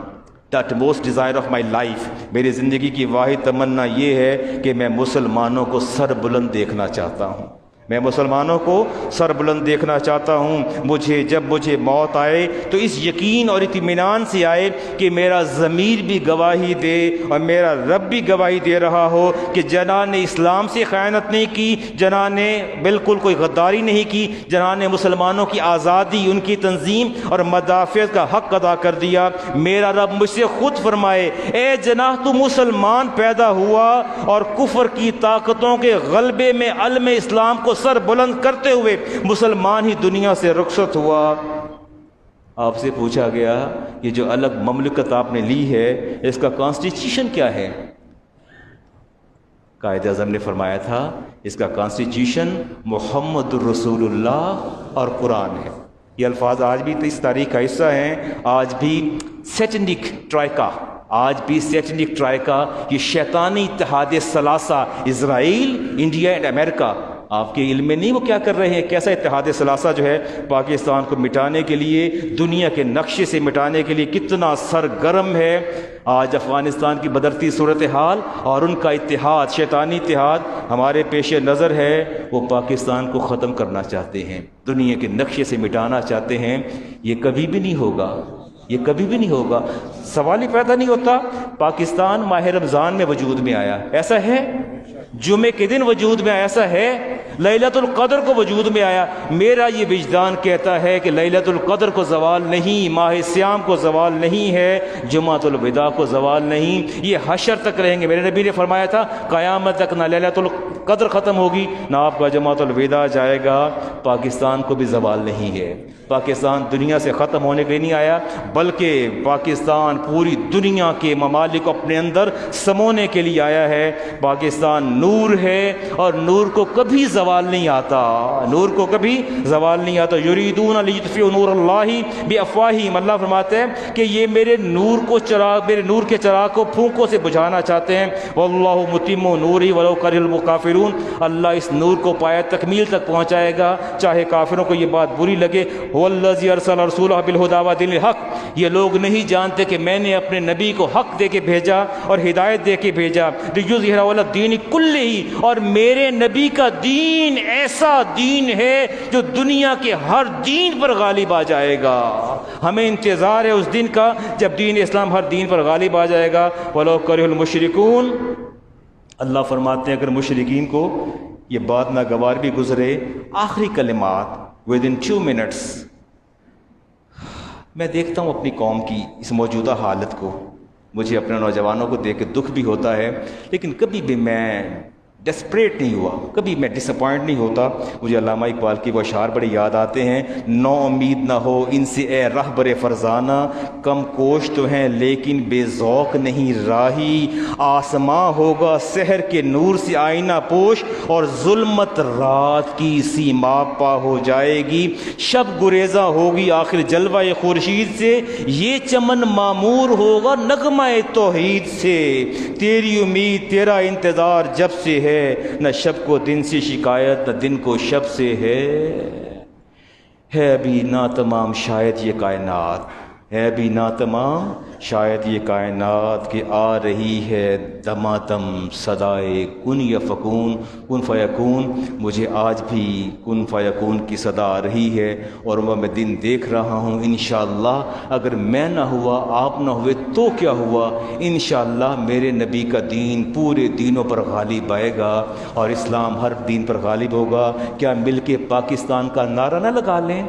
that most desire of my life، میری زندگی کی واحد تمنا یہ ہے کہ میں مسلمانوں کو سر بلند دیکھنا چاہتا ہوں، میں مسلمانوں کو سر بلند دیکھنا چاہتا ہوں۔ جب مجھے موت آئے تو اس یقین اور اطمینان سے آئے کہ میرا ضمیر بھی گواہی دے اور میرا رب بھی گواہی دے رہا ہو کہ جناح نے اسلام سے خیانت نہیں کی، جناح نے بالکل کوئی غداری نہیں کی، جناح نے مسلمانوں کی آزادی، ان کی تنظیم اور مدافعت کا حق ادا کر دیا۔ میرا رب مجھ سے خود فرمائے اے جناح تو مسلمان پیدا ہوا اور کفر کی طاقتوں کے غلبے میں علم اسلام کو سر بلند کرتے ہوئے مسلمان ہی دنیا سے رخصت ہوا۔ آپ سے پوچھا گیا یہ جو الگ مملکت آپ نے لی ہے اس کا کانسٹیٹیوشن کیا ہے؟ قائد اعظم نے فرمایا تھا اس کا کانسٹیٹیوشن محمد رسول اللہ اور قرآن ہے۔ یہ الفاظ آج بھی اس تاریخ کا حصہ ہیں۔ آج بھی سیٹنک ٹرائکا، آج بھی سیٹنک ٹرائکا، یہ شیطانی اتحاد ثلاثہ، اسرائیل، انڈیا اینڈ امریکہ، آپ کے علم میں نہیں وہ کیا کر رہے ہیں، کیسا اتحاد ثلاثہ جو ہے پاکستان کو مٹانے کے لیے، دنیا کے نقشے سے مٹانے کے لیے کتنا سرگرم ہے۔ آج افغانستان کی بدرتی صورتحال اور ان کا اتحاد، شیطانی اتحاد ہمارے پیش نظر ہے، وہ پاکستان کو ختم کرنا چاہتے ہیں، دنیا کے نقشے سے مٹانا چاہتے ہیں۔ یہ کبھی بھی نہیں ہوگا، یہ کبھی بھی نہیں ہوگا۔ سوال ہی پیدا نہیں ہوتا۔ پاکستان ماہ رمضان میں وجود میں آیا، ایسا ہے؟ جمعے کے دن وجود میں آیا، ایسا ہے؟ لیلۃ القدر کو وجود میں آیا۔ میرا یہ وجدان کہتا ہے کہ لیلۃ القدر کو زوال نہیں، ماہ سیام کو زوال نہیں ہے، جمعۃ الوداع کو زوال نہیں، یہ حشر تک رہیں گے۔ میرے نبی نے فرمایا تھا قیامت تک نہ لیلۃ القدر ختم ہوگی نہ آپ کا جمعۃ الوداع جائے گا۔ پاکستان کو بھی زوال نہیں ہے۔ پاکستان دنیا سے ختم ہونے کے لیے نہیں آیا، بلکہ پاکستان پوری دنیا کے ممالک کو اپنے اندر سمونے کے لیے آیا ہے۔ پاکستان نور ہے اور نور کو کبھی زوال نہیں آتا، نور کو کبھی زوال نہیں آتا۔ یریدون لیطفئوا نور اللہ بافواہہم، اللہ فرماتے ہیں کہ یہ میرے نور کے چراغ کو پھونکوں سے بجھانا چاہتے ہیں۔ واللہ متم نورہ ولو کرہ الکافرون، اللہ اس نور کو پایہ تکمیل تک پہنچائے گا چاہے کافروں کو یہ بات بری لگے۔ والذی ارسل رسولہ بالہدی ودین الحق، یہ لوگ نہیں جانتے کہ میں نے اپنے نبی کو حق دے کے بھیجا اور ہدایت دے کے بھیجا، لیظہرہ علی الدین کلہ، اور میرے نبی کا دین ایسا دین ہے جو دنیا کے ہر دین پر غالب آ جائے گا۔ ہمیں انتظار ہے اس دن کا جب دین اسلام ہر دین پر غالب آ جائے گا۔ ولو کرہ المشرکون، اللہ فرماتے ہیں اگر مشرکین کو یہ بات ناگوار بھی گزرے۔ آخری کلمات within 2 minutes۔ میں دیکھتا ہوں اپنی قوم کی اس موجودہ حالت کو، مجھے اپنے نوجوانوں کو دیکھ کے دکھ بھی ہوتا ہے، لیکن کبھی بھی میں ڈسپریٹ نہیں ہوا، کبھی میں ڈس اپوائنٹ نہیں ہوتا۔ مجھے علامہ اقبال کی وہ اشعار بڑے یاد آتے ہیں، نو امید نہ ہو ان سے اے رہبر فرزانہ، کم کوش تو ہیں لیکن بے ذوق نہیں راہی، آسماں ہوگا سحر کے نور سے آئینہ پوش، اور ظلمت رات کی سیما پا ہو جائے گی، شب گریزہ ہوگی آخر جلوہ خورشید سے، یہ چمن معمور ہوگا نغمہ توحید سے، تیری امید تیرا انتظار جب سے ہے، نہ شب کو دن سے شکایت نہ دن کو شب سے ہے ابھی ناتمام شاید یہ کائنات، ہے ابھی ناتمام شاید یہ کائنات، کہ آ رہی ہے دمادم صدائے کن یا فکون، کن فیکون۔ مجھے آج بھی کن فیکون کی صدا آ رہی ہے اور میں دن دیکھ رہا ہوں۔ انشاءاللہ اگر میں نہ ہوا، آپ نہ ہوئے تو کیا ہوا، انشاءاللہ میرے نبی کا دین پورے دینوں پر غالب آئے گا اور اسلام ہر دین پر غالب ہوگا۔ کیا مل کے پاکستان کا نعرہ نہ لگا لیں؟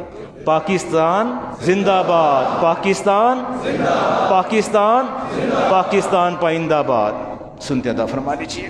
پاکستان زندہ باد، پاکستان زندہ باد، پاکستان زندہ باد، پاکستان پائندہ باد۔ سنتے عطا فرما لیجیے۔